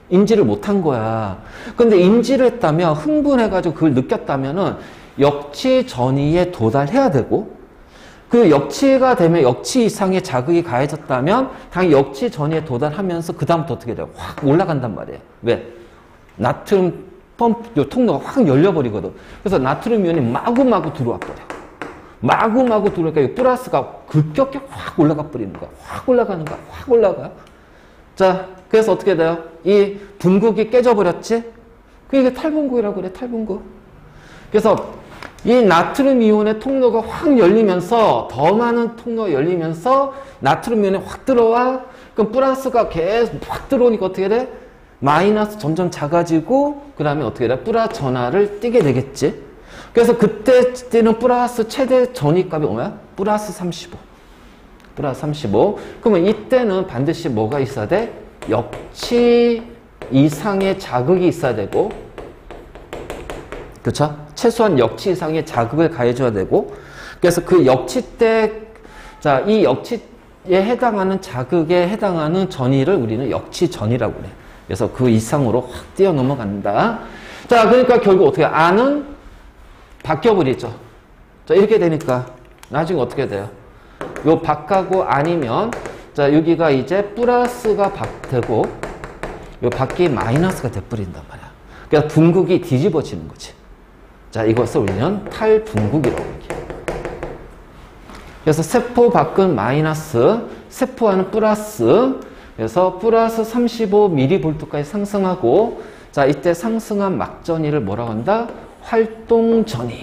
인지를 못한 거야. 근데 인지를 했다면, 흥분해가지고 그걸 느꼈다면은 역치 전이에 도달해야 되고, 그 역치가 되면 역치 이상의 자극이 가해졌다면 당연히 역치 전이에 도달하면서 그 다음부터 어떻게 돼요? 확 올라간단 말이에요. 왜? 나트륨 펌프 요 통로가 확 열려버리거든. 그래서 나트륨 이온이 마구마구 들어와 버려. 마구마구 들어오니까 이 플러스가 급격히 확 올라가 버리는 거야. 확 올라가는 거야. 확 올라가. 자, 그래서 어떻게 돼요? 이 분극이 깨져버렸지? 그게 탈분극이라고 그래, 탈분극. 그래서 이 나트륨 이온의 통로가 확 열리면서 더 많은 통로가 열리면서 나트륨 이온이 확 들어와. 그럼 플러스가 계속 확 들어오니까 어떻게 돼? 마이너스 점점 작아지고 그 다음에 어떻게 돼? 플러스 전하를 띄게 되겠지. 그래서 그때 띄는 플러스 최대 전위값이 뭐야? 플러스 35. 플러스 35. 그러면 이때는 반드시 뭐가 있어야 돼? 역치 이상의 자극이 있어야 되고, 그렇죠? 최소한 역치 이상의 자극을 가해줘야 되고, 그래서 그 역치 때, 자, 이 역치에 해당하는 자극에 해당하는 전위를 우리는 역치 전이라고 그래. 그래서 그 이상으로 확 뛰어 넘어간다. 자, 그러니까 결국 어떻게, 안은 바뀌어버리죠. 자, 이렇게 되니까 나중에 어떻게 돼요? 요 밖하고 아니면, 자, 여기가 이제 플러스가 되고, 요 밖이 마이너스가 돼버린단 말이야. 그러니까 분극이 뒤집어지는 거지. 자, 이것을 우리는 탈분극이라고 얘기해요. 그래서 세포 밖은 마이너스, 세포 안은 플러스, 그래서 플러스 35mV까지 상승하고, 자, 이때 상승한 막전위를 뭐라고 한다? 활동전위.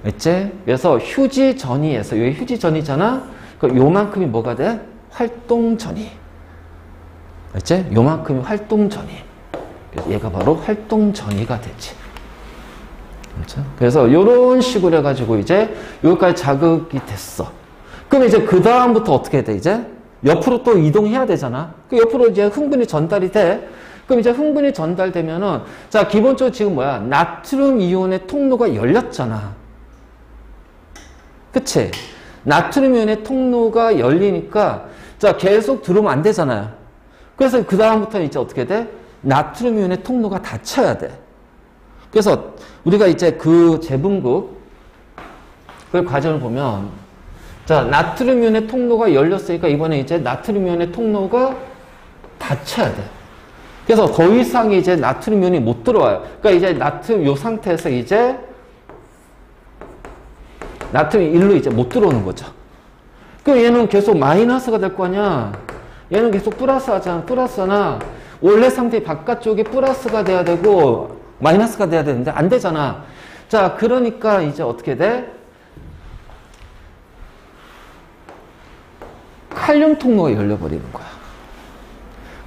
있지? 그래서 휴지전위에서, 여기 휴지전위잖아? 그 요만큼이 뭐가 돼? 활동전위. 있지? 요만큼이 활동전위. 그래서 얘가 바로 활동전위가 되지. 그렇죠? 그래서 요런 식으로 해가지고 이제 여기까지 자극이 됐어. 그럼 이제 그 다음부터 어떻게 돼, 이제? 옆으로 또 이동해야 되잖아. 그 옆으로 이제 흥분이 전달이 돼. 그럼 이제 흥분이 전달되면은, 자, 기본적으로 지금 뭐야? 나트륨 이온의 통로가 열렸잖아. 그치? 나트륨 이온의 통로가 열리니까, 자, 계속 들어오면 안 되잖아요. 그래서 그 다음부터는 이제 어떻게 돼? 나트륨 이온의 통로가 닫혀야 돼. 그래서 우리가 이제 그 재분극, 그 과정을 보면, 자, 나트륨 이온의 통로가 열렸으니까 이번에 이제 나트륨 이온의 통로가 닫혀야 돼. 그래서 더 이상 이제 나트륨 이온이 못 들어와요. 그러니까 이제 나트륨 요 상태에서 이제 나트륨 1로 이제 못 들어오는 거죠. 그럼 얘는 계속 마이너스가 될 거 아니야. 얘는 계속 플러스 하잖아. 플러스나 원래 상태 바깥쪽이 플러스가 돼야 되고 마이너스가 돼야 되는데 안 되잖아. 자, 그러니까 이제 어떻게 돼? 칼륨 통로가 열려버리는 거야.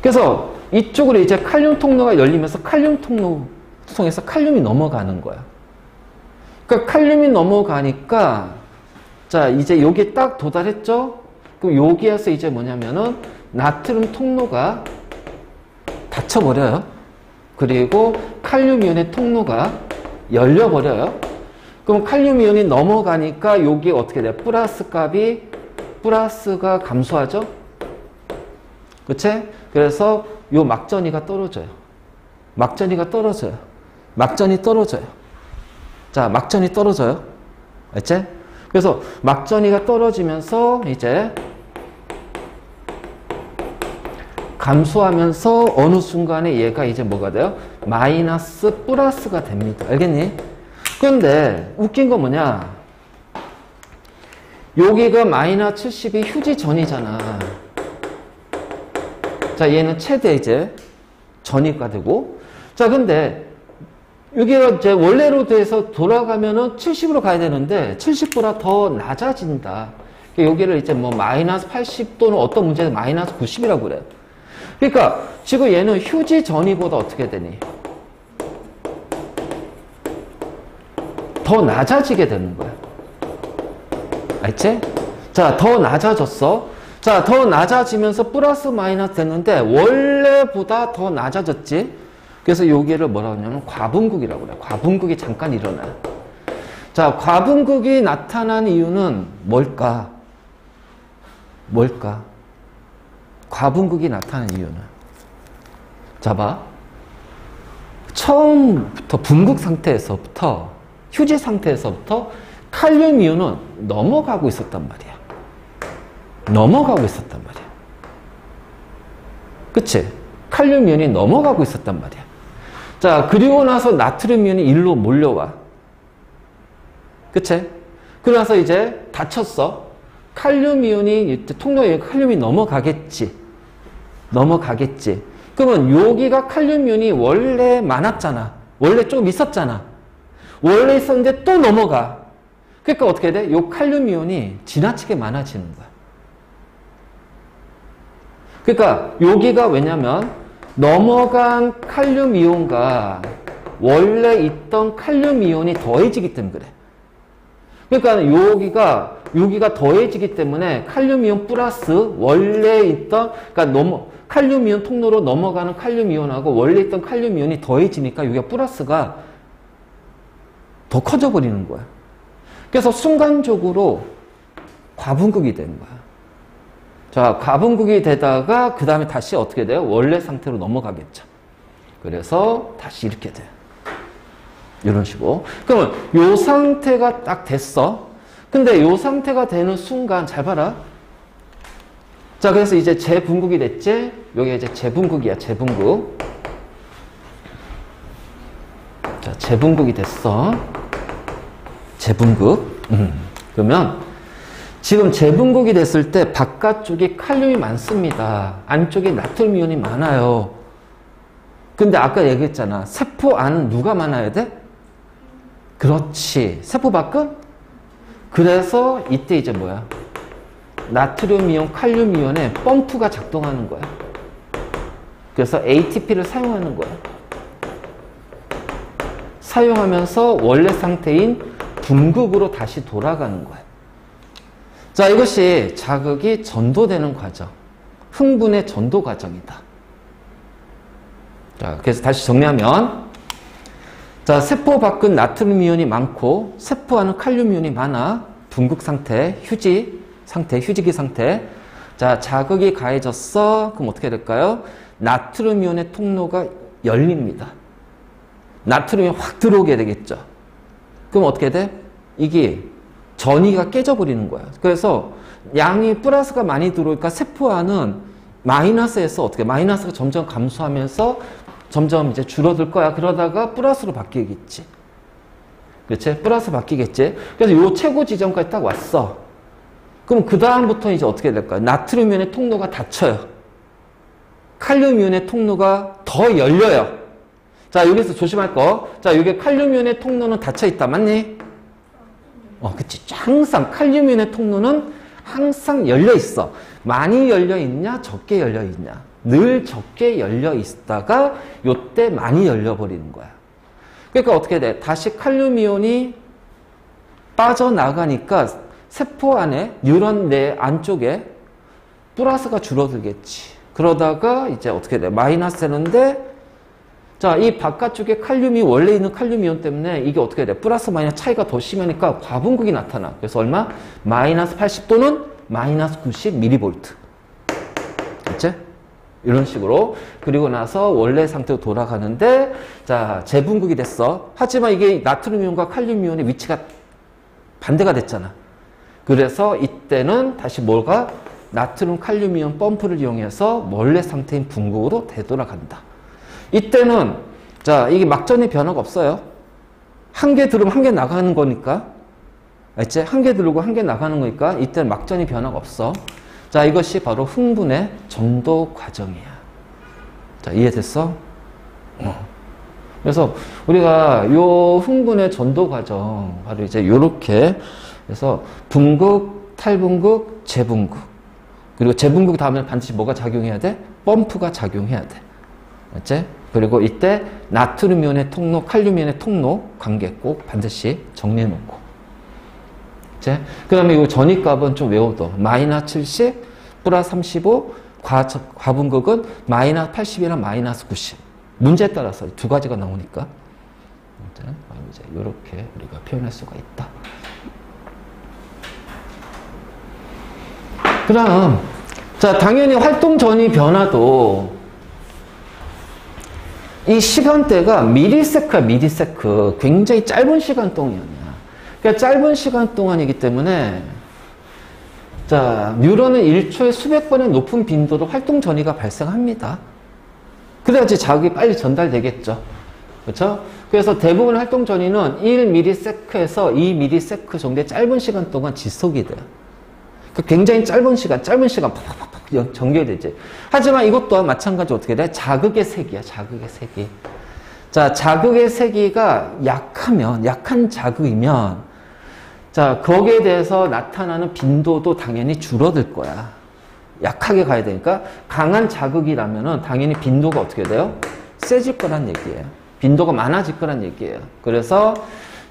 그래서 이쪽으로 이제 칼륨 통로가 열리면서 칼륨 통로 통해서 칼륨이 넘어가는 거야. 그러니까 칼륨이 넘어가니까, 자, 이제 여기 딱 도달했죠? 그럼 여기에서 이제 뭐냐면은 나트륨 통로가 닫혀버려요. 그리고 칼륨 이온의 통로가 열려버려요. 그럼 칼륨 이온이 넘어가니까 여기 어떻게 돼요? 플러스 값이, 플러스가 감소하죠? 그치? 그래서 요 막전위가 떨어져요. 막전위가 떨어져요. 막전이 떨어져요. 자, 막전이 떨어져요. 알지? 그래서 막전위가 떨어지면서 이제 감소하면서 어느 순간에 얘가 이제 뭐가 돼요? 마이너스 플러스가 됩니다. 알겠니? 그런데 웃긴 건 뭐냐? 여기가 마이너스 70이 휴지 전이잖아. 자, 얘는 최대 이제 전이가 되고. 자, 근데 여기가 이제 원래로 돼서 돌아가면은 70으로 가야 되는데 70보다 더 낮아진다. 여기를 이제 뭐 마이너스 80 또는 어떤 문제는 마이너스 90이라고 그래요. 그러니까 지금 얘는 휴지 전이보다 어떻게 되니? 더 낮아지게 되는 거야. 알지? 자, 더 낮아졌어. 자, 더 낮아지면서 플러스 마이너스 됐는데 원래보다 더 낮아졌지? 그래서 여기를 뭐라고 하냐면 과분극이라고 그래요. 과분극이 잠깐 일어나요. 자, 과분극이 나타난 이유는 뭘까? 뭘까? 과분극이 나타난 이유는. 자, 봐. 처음부터 분극 상태에서부터, 휴지 상태에서부터 칼륨 이온은 넘어가고 있었단 말이야. 넘어가고 있었단 말이야. 그치? 칼륨 이온이 넘어가고 있었단 말이야. 자, 그리고 나서 나트륨 이온이 일로 몰려와. 그치? 그러고 나서 이제 닫혔어. 칼륨 이온이, 통로에 칼륨이 넘어가겠지. 넘어가겠지. 그러면 여기가 칼륨 이온이 원래 많았잖아. 원래 조금 있었잖아. 원래 있었는데 또 넘어가. 그러니까 어떻게 돼? 요 칼륨 이온이 지나치게 많아지는 거야. 그러니까 여기가 왜냐면 넘어간 칼륨 이온과 원래 있던 칼륨 이온이 더해지기 때문에 그래. 그러니까 여기가 더해지기 때문에 칼륨 이온 플러스 원래 있던, 그러니까 칼륨 이온 통로로 넘어가는 칼륨 이온하고 원래 있던 칼륨 이온이 더해지니까 여기가 플러스가 더 커져 버리는 거야. 그래서 순간적으로 과분극이 되는 거야. 자, 과분극이 되다가 그 다음에 다시 어떻게 돼요? 원래 상태로 넘어가겠죠. 그래서 다시 이렇게 돼. 이런 식으로. 그러면 요 상태가 딱 됐어. 근데 요 상태가 되는 순간 잘 봐라. 자, 그래서 이제 재분극이 됐지? 여기 이제 재분극이야, 재분극. 자, 재분극이 됐어. 재분극. 그러면 지금 재분극이 됐을 때 바깥쪽에 칼륨이 많습니다. 안쪽에 나트륨 이온이 많아요. 근데 아까 얘기했잖아. 세포 안은 누가 많아야 돼? 그렇지. 세포 밖은? 그래서 이때 이제 뭐야? 나트륨 이온, 칼륨 이온에 펌프가 작동하는 거야. 그래서 ATP를 사용하는 거야. 사용하면서 원래 상태인 분극으로 다시 돌아가는 거야. 자, 이것이 자극이 전도되는 과정. 흥분의 전도 과정이다. 자, 그래서 다시 정리하면, 자, 세포 밖은 나트륨 이온이 많고, 세포 안은 칼륨 이온이 많아. 분극 상태, 휴지 상태, 휴지기 상태. 자, 자극이 가해졌어. 그럼 어떻게 될까요? 나트륨 이온의 통로가 열립니다. 나트륨이 확 들어오게 되겠죠. 그럼 어떻게 돼? 이게 전이가 깨져버리는 거야. 그래서 양이 플러스가 많이 들어오니까 세포 안은 마이너스에서 어떻게, 마이너스가 점점 감소하면서 점점 이제 줄어들 거야. 그러다가 플러스로 바뀌겠지. 그렇지? 플러스 바뀌겠지. 그래서 요 최고 지점까지 딱 왔어. 그럼 그 다음부터 이제 어떻게 될까요? 나트륨 이온의 통로가 닫혀요. 칼륨 이온의 통로가 더 열려요. 자, 여기서 조심할 거. 자, 여기 칼륨 이온의 통로는 닫혀 있다. 맞니? 그치. 항상 칼륨 이온의 통로는 항상 열려 있어. 많이 열려 있냐, 적게 열려 있냐. 늘 적게 열려 있다가 요때 많이 열려 버리는 거야. 그러니까 어떻게 돼? 다시 칼륨 이온이 빠져나가니까 세포 안에 뉴런 내 안쪽에 플러스가 줄어들겠지. 그러다가 이제 어떻게 돼? 마이너스 되는데, 자, 이 바깥쪽에 칼륨이 원래 있는 칼륨 이온 때문에 이게 어떻게 돼? 플러스 마이너스 차이가 더 심하니까 과분극이 나타나. 그래서 얼마? 마이너스 80 또는 마이너스 90 밀리볼트. 그치? 이런 식으로. 그리고 나서 원래 상태로 돌아가는데, 자, 재분극이 됐어. 하지만 이게 나트륨 이온과 칼륨 이온의 위치가 반대가 됐잖아. 그래서 이때는 다시 뭐가? 나트륨 칼륨 이온 펌프를 이용해서 원래 상태인 분극으로 되돌아간다. 이때는, 자, 이게 막전의 변화가 없어요. 한 개 들으면 한 개 나가는 거니까. 알지? 한 개 들고 한 개 나가는 거니까 이때는 막전의 변화가 없어. 자, 이것이 바로 흥분의 전도 과정이야. 자, 이해됐어? 그래서 우리가 요 흥분의 전도 과정, 바로 이제 요렇게, 그래서 분극, 탈분극, 재분극. 그리고 재분극 다음에 반드시 뭐가 작용해야 돼? 펌프가 작용해야 돼. 알지? 그리고 이때 나트륨 이온의 통로, 칼륨 이온의 통로 관계 꼭 반드시 정리해 놓고. 그 다음에 이 전위값은 좀 외워둬. 마이너스 70, 플러스 35, 과분극은 마이너스 80이나 마이너스 90. 문제에 따라서 두 가지가 나오니까 이제 이렇게 우리가 표현할 수가 있다. 그다음 자 당연히 활동 전이 변화도 이 시간대가 미리세크야 미리세크 굉장히 짧은 시간 동안이야. 그러니까 짧은 시간 동안이기 때문에 자 뉴런은 1초에 수백 번의 높은 빈도로 활동 전이가 발생합니다. 그래야지 자극이 빨리 전달되겠죠. 그렇죠? 그래서 대부분 활동 전이는 1ms에서 2ms 정도의 짧은 시간 동안 지속이 돼요. 그러니까 굉장히 짧은 시간 팍팍팍 전개되지. 하지만 이것 또한 마찬가지로 어떻게 돼? 자극의 세기야, 자극의 세기. 자, 자극의 세기가 약한 자극이면, 자, 거기에 대해서 나타나는 빈도도 당연히 줄어들 거야. 약하게 가야 되니까, 강한 자극이라면은 당연히 빈도가 어떻게 돼요? 세질 거란 얘기예요. 빈도가 많아질 거란 얘기예요. 그래서,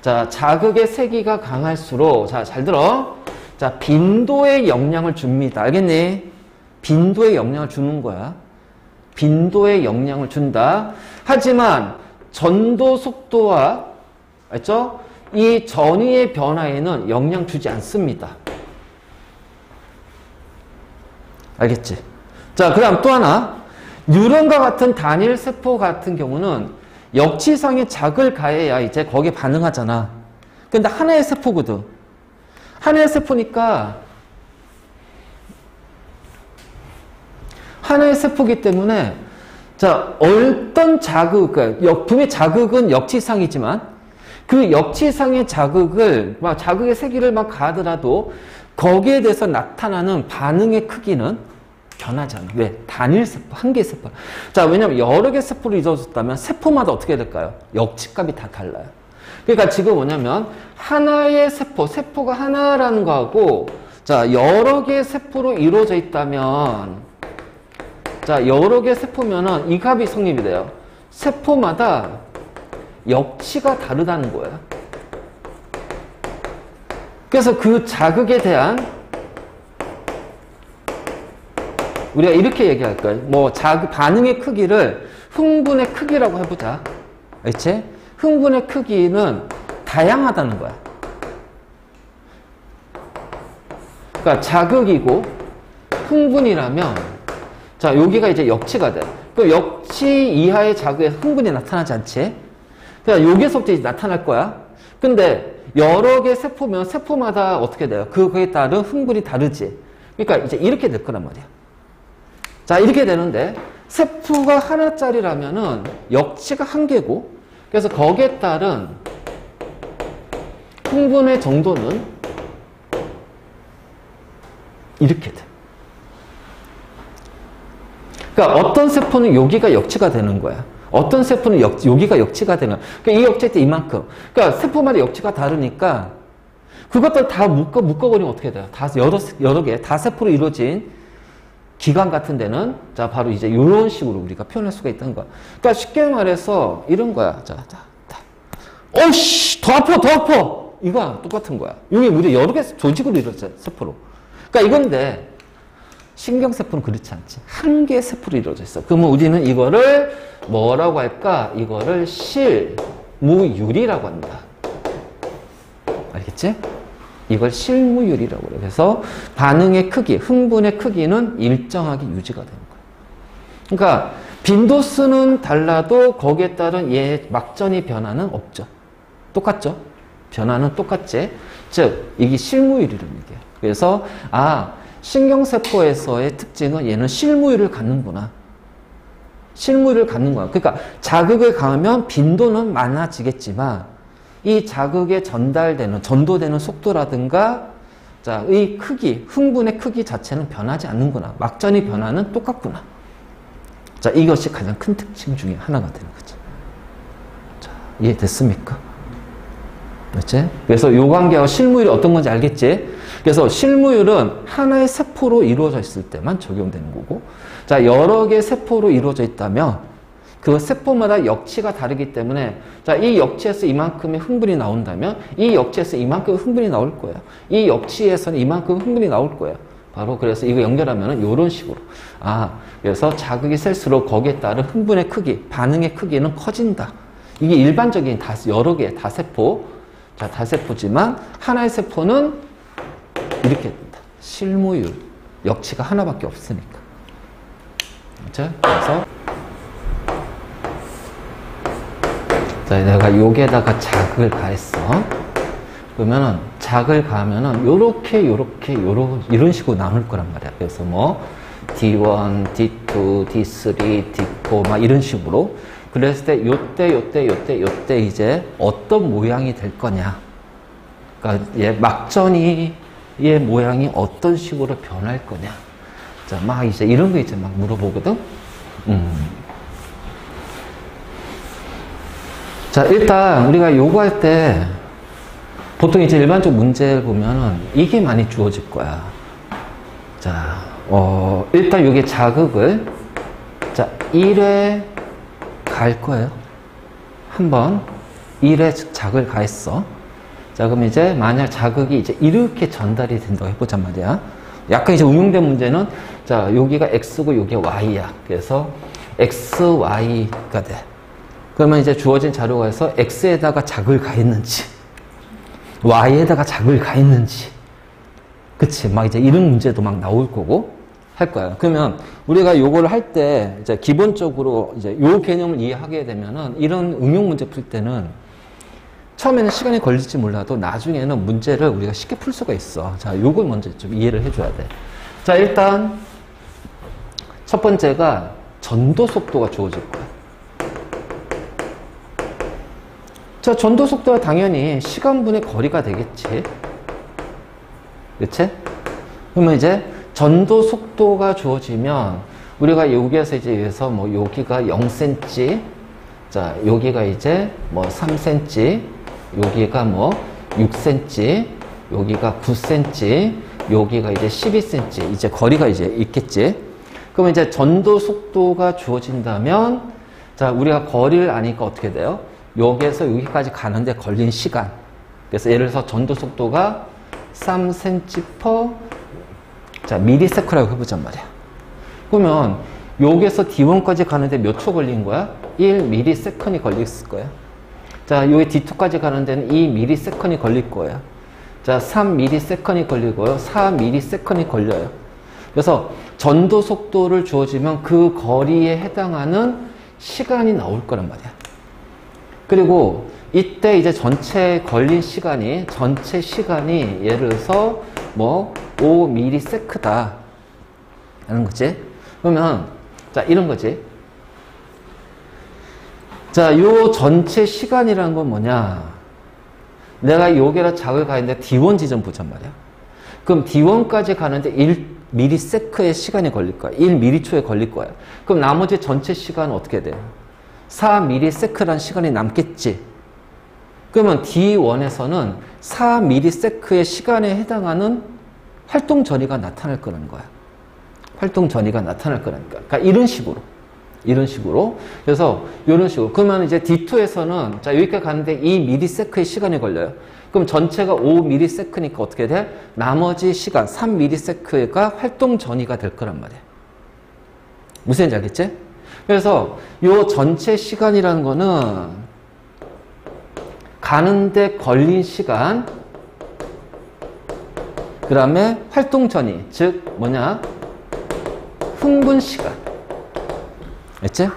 자, 자극의 세기가 강할수록, 자, 잘 들어. 자, 빈도에 영향을 줍니다. 알겠니? 빈도에 영향을 주는 거야. 빈도에 영향을 준다. 하지만 전도 속도와 알죠? 이 전위의 변화에는 영향 주지 않습니다. 알겠지? 자, 그 다음 또 하나. 뉴런과 같은 단일 세포 같은 경우는 역치상의 자극을 가해야 이제 거기에 반응하잖아. 근데 하나의 세포거든. 하나의 세포니까 하나의 세포이기 때문에 자 어떤 자극, 그러니까 분명히 자극은 역치상이지만 그 역치상의 자극을 막 자극의 세기를 막 가하더라도 거기에 대해서 나타나는 반응의 크기는 변하잖아. 왜? 단일 세포, 한 개의 세포. 자, 왜냐면 여러 개의 세포로 이루어졌다면 세포마다 어떻게 될까요? 역치값이 다 달라요. 그러니까 지금 뭐냐면 하나의 세포가 하나라는 거하고 자 여러 개의 세포로 이루어져 있다면 자 여러 개의 세포면은 이 값이 성립이 돼요. 세포마다 역치가 다르다는 거예요. 그래서 그 자극에 대한 우리가 이렇게 얘기할 거예요. 뭐 반응의 크기를 흥분의 크기라고 해보자. 알지? 흥분의 크기는 다양하다는 거야. 그러니까 자극이고 흥분이라면 자 여기가 이제 역치가 돼. 그 역치 이하의 자극에서 흥분이 나타나지 않지? 그러니까 여기서부터 이제 나타날 거야. 근데 여러 개 세포면 세포마다 어떻게 돼요? 그거에 따른 흥분이 다르지. 그러니까 이제 이렇게 될 거란 말이야. 자 이렇게 되는데 세포가 하나짜리라면은 역치가 한 개고 그래서 거기에 따른 흥분의 정도는 이렇게 돼. 그러니까 어떤 세포는 여기가 역치가 되는 거야. 어떤 세포는 여기가 역치가 되는 거야. 그러니까 이 역치일 때 이만큼. 그러니까 세포마다 역치가 다르니까 그것들 다 묶어버리면 어떻게 돼요? 다 여러 개, 다 세포로 이루어진 기관 같은 데는 자 바로 이제 이런 식으로 우리가 표현할 수가 있다는 거야. 그러니까 쉽게 말해서 이런 거야. 자. 어이씨 더 아파. 이거랑 똑같은 거야. 이게 우리 여러 개 조직으로 이루어져 세포로. 그러니까 이건데 신경세포는 그렇지 않지. 한 개의 세포로 이루어져 있어. 그러면 우리는 이거를 뭐라고 할까? 이거를 실무율이라고 한다. 알겠지? 이걸 실무율이라고 그래. 그래서 반응의 크기, 흥분의 크기는 일정하게 유지가 되는 거야. 그러니까 빈도수는 달라도 거기에 따른 얘 막전이 변화는 없죠. 똑같죠? 변화는 똑같지? 즉 이게 실무율이라는 얘기야. 그래서 신경세포에서의 특징은 얘는 실무율을 갖는구나. 실무율을 갖는 거야. 그러니까 자극을 가하면 빈도는 많아지겠지만 이 자극에 전도되는 속도라든가 자, 의 크기, 흥분의 크기 자체는 변하지 않는구나. 막전의 변화는 똑같구나. 자, 이것이 가장 큰 특징 중에 하나가 되는 거죠. 자, 이해됐습니까? 그렇지? 그래서 요 관계와 실무율이 어떤 건지 알겠지? 그래서 실무율은 하나의 세포로 이루어져 있을 때만 적용되는 거고, 자, 여러 개의 세포로 이루어져 있다면 그 세포마다 역치가 다르기 때문에 자, 이 역치에서 이만큼의 흥분이 나온다면 이 역치에서 이만큼의 흥분이 나올 거예요. 이 역치에서는 이만큼 흥분이 나올 거예요. 바로 그래서 이거 연결하면은 요런 식으로. 그래서 자극이 셀수록 거기에 따른 흥분의 크기, 반응의 크기는 커진다. 이게 일반적인 여러 개의 다세포. 자, 다세포지만 하나의 세포는 이렇게 된다. 실무율. 역치가 하나밖에 없으니까. 그렇죠? 그래서 자, 내가 여기에다가 자극을 가했어. 그러면은 자극을 가하면은 요렇게 이런 식으로 나눌 거란 말이야. 그래서 뭐 D1, D2, D3, D4 막 이런 식으로. 그랬을 때 요때 이제 어떤 모양이 될 거냐. 그러니까 막전이의 모양이 어떤 식으로 변할 거냐. 자, 막 이제 이런 거 이제 막 물어보거든. 자, 일단 우리가 요구할 때 보통 이제 일반적 문제를 보면은 이게 많이 주어질 거야. 자, 일단 여기 자극을, 자, 1회 갈 거예요. 한번 1회 자극을 가했어. 자, 그럼 이제 만약 자극이 이제 이렇게 전달이 된다고 해보자 말이야. 약간 이제 응용된 문제는, 자, 여기가 X고 여기가 Y야. 그래서 X, Y가 돼. 그러면 이제 주어진 자료가 해서 X에다가 자극을 가했는지, Y에다가 자극을 가했는지, 그치? 막 이제 이런 문제도 막 나올 거고 할 거야. 그러면 우리가 요거를 할 때 이제 기본적으로 이제 요 개념을 이해하게 되면은 이런 응용 문제 풀 때는 처음에는 시간이 걸릴지 몰라도 나중에는 문제를 우리가 쉽게 풀 수가 있어. 자, 요걸 먼저 좀 이해를 해줘야 돼. 자, 일단 첫 번째가 전도 속도가 주어질 거야. 자, 전도 속도가 당연히 시간분의 거리가 되겠지. 그치? 그러면 이제 전도 속도가 주어지면 우리가 여기에서 이제 여기서 뭐 여기가 0cm, 자, 여기가 이제 뭐 3cm, 여기가 뭐 6cm, 여기가 9cm, 여기가 이제 12cm, 이제 거리가 이제 있겠지. 그러면 이제 전도 속도가 주어진다면, 자, 우리가 거리를 아니까 어떻게 돼요? 여기에서 여기까지 가는데 걸린 시간. 그래서 예를 들어서 전도 속도가 3cm/, 자, 미리세컨이라고 해보잔 말이야. 그러면 여기에서 D1까지 가는데 몇 초 걸린 거야? 1ms이 걸렸을 거야. 자, 여기 D2까지 가는 데는 2ms이 걸릴 거야. 자, 3ms이 걸리고요. 4ms이 걸려요. 그래서 전도 속도를 주어지면 그 거리에 해당하는 시간이 나올 거란 말이야. 그리고 이때 이제 전체 걸린 시간이, 전체 시간이 예를 들어서 뭐 5ms다 라는 거지. 그러면 자, 이런 거지. 자, 요 전체 시간이라는 건 뭐냐? 내가 여기다 자극을 가는데 D1 지점 보잔 말이야. 그럼 D1까지 가는데 1ms의 시간이 걸릴 거야. 1m초에 걸릴 거야. 그럼 나머지 전체 시간은 어떻게 돼? 4ms라는 시간이 남겠지. 그러면 D1에서는 4ms의 시간에 해당하는 활동 전이가 나타날 거라는 거야. 활동 전이가 나타날 거라니까. 그러니까 이런 식으로. 그래서 이런 식으로. 그러면 이제 D2에서는 자, 여기까지 가는데 2ms의 시간이 걸려요. 그럼 전체가 5ms니까 어떻게 돼? 나머지 시간 3ms가 활동 전이가 될 거란 말이야. 무슨 얘기인지 알겠지? 그래서 요 전체 시간이라는 거는 가는데 걸린 시간, 그 다음에 활동 전이, 즉 뭐냐? 흥분 시간. 알겠지?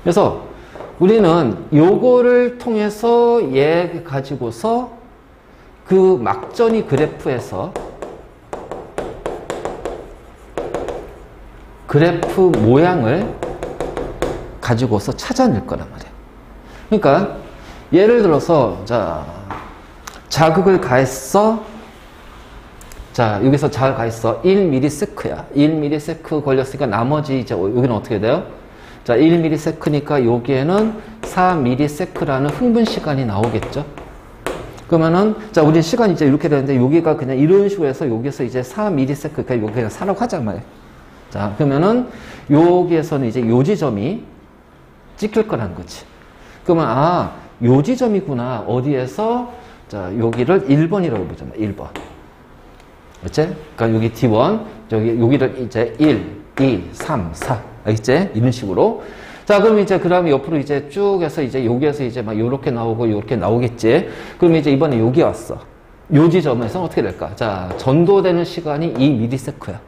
그래서 우리는 요거를 통해서 얘 가지고서 그 막전이 그래프에서 그래프 모양을 가지고서 찾아낼 거란 말이야. 그러니까 예를 들어서 자, 자극을 가했어. 자, 여기서 자극을 가했어. 1ms야. 1ms 걸렸으니까 나머지 이제 여기는 어떻게 돼요? 자, 1ms니까 여기에는 4ms라는 흥분 시간이 나오겠죠. 그러면은 자, 우리 시간이 이제 이렇게 되는데 여기가 그냥 이런 식으로 해서 여기서 이제 4ms, 그러니까 여기 그냥 4라고 하자 말이야. 자, 그러면은 여기에서는 이제 요 지점이 찍힐 거라는 거지. 그러면 아, 요 지점이구나. 어디에서 자, 여기를 1번이라고 보자. 1번. 그치? 그러니까 여기 D1, 여기를 이제 1, 2, 3, 4. 알겠지? 이런 식으로. 자, 그럼 이제 그 다음에 옆으로 이제 쭉 해서 이제 여기에서 이제 막 요렇게 나오고 요렇게 나오겠지? 그럼 이제 이번에 여기 왔어. 요 지점에서 어떻게 될까? 자, 전도되는 시간이 2ms야.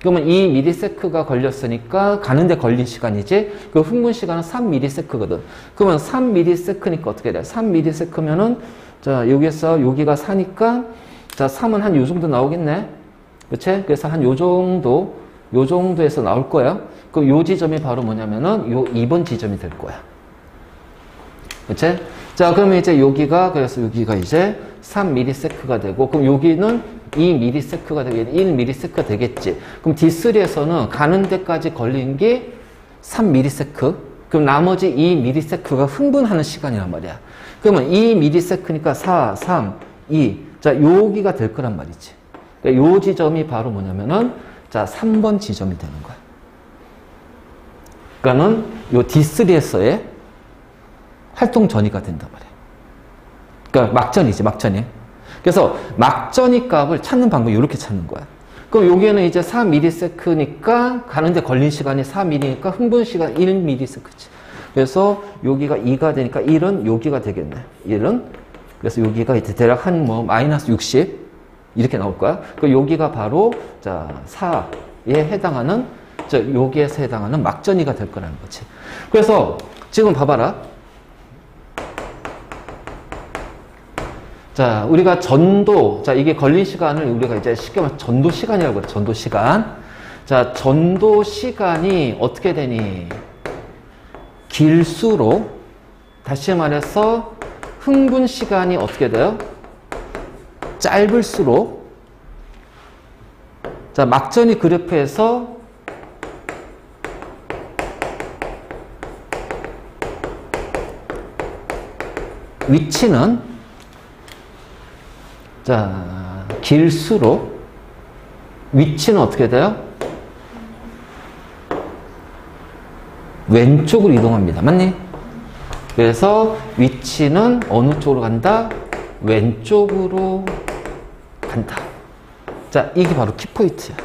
그러면 2ms가 걸렸으니까 가는데 걸린 시간이지? 그 흥분 시간은 3ms거든. 그러면 3ms니까 어떻게 돼? 3ms면은 자, 여기서 여기가 4니까 자, 3은 한 요 정도 나오겠네? 그치? 그래서 한 요 정도에서 나올 거야. 그럼 요 지점이 바로 뭐냐면은 요 2번 지점이 될 거야. 그치? 자, 그러면 이제 여기가, 그래서 여기가 이제 3ms가 되고, 그럼 여기는 2ms가 되고, 1ms가 되겠지. 그럼 D3에서는 가는 데까지 걸린 게 3ms. 그럼 나머지 2ms가 흥분하는 시간이란 말이야. 그러면 2ms니까 4, 3, 2. 자, 여기가 될 거란 말이지. 그러니까 요 지점이 바로 뭐냐면은, 자, 3번 지점이 되는 거야. 그러니까는 요 D3에서의 활동 전이가 된단 말이야. 그러니까 막전이지, 막전이. 그래서 막전이 값을 찾는 방법이 이렇게 찾는 거야. 그럼 여기에는 이제 4ms니까 가는데 걸린 시간이 4m니까 흥분 시간 1ms지. 그래서 여기가 2가 되니까 1은 여기가 되겠네. 1은. 그래서 여기가 이제 대략 한 뭐 마이너스 60 이렇게 나올 거야. 그 여기가 바로 자 4에 해당하는 여기에서 해당하는 막전이가 될 거라는 거지. 그래서 지금 봐봐라. 자, 우리가 전도, 자, 이게 걸린 시간을 우리가 이제 쉽게 말해서 전도 시간이라고 그래. 전도 시간. 자, 전도 시간이 어떻게 되니? 길수록, 다시 말해서 흥분 시간이 어떻게 돼요? 짧을수록, 자, 막전이 그래프에서 위치는 자, 길수록 위치는 어떻게 돼요? 왼쪽으로 이동합니다. 맞니? 그래서 위치는 어느 쪽으로 간다? 왼쪽으로 간다. 자, 이게 바로 키포인트야.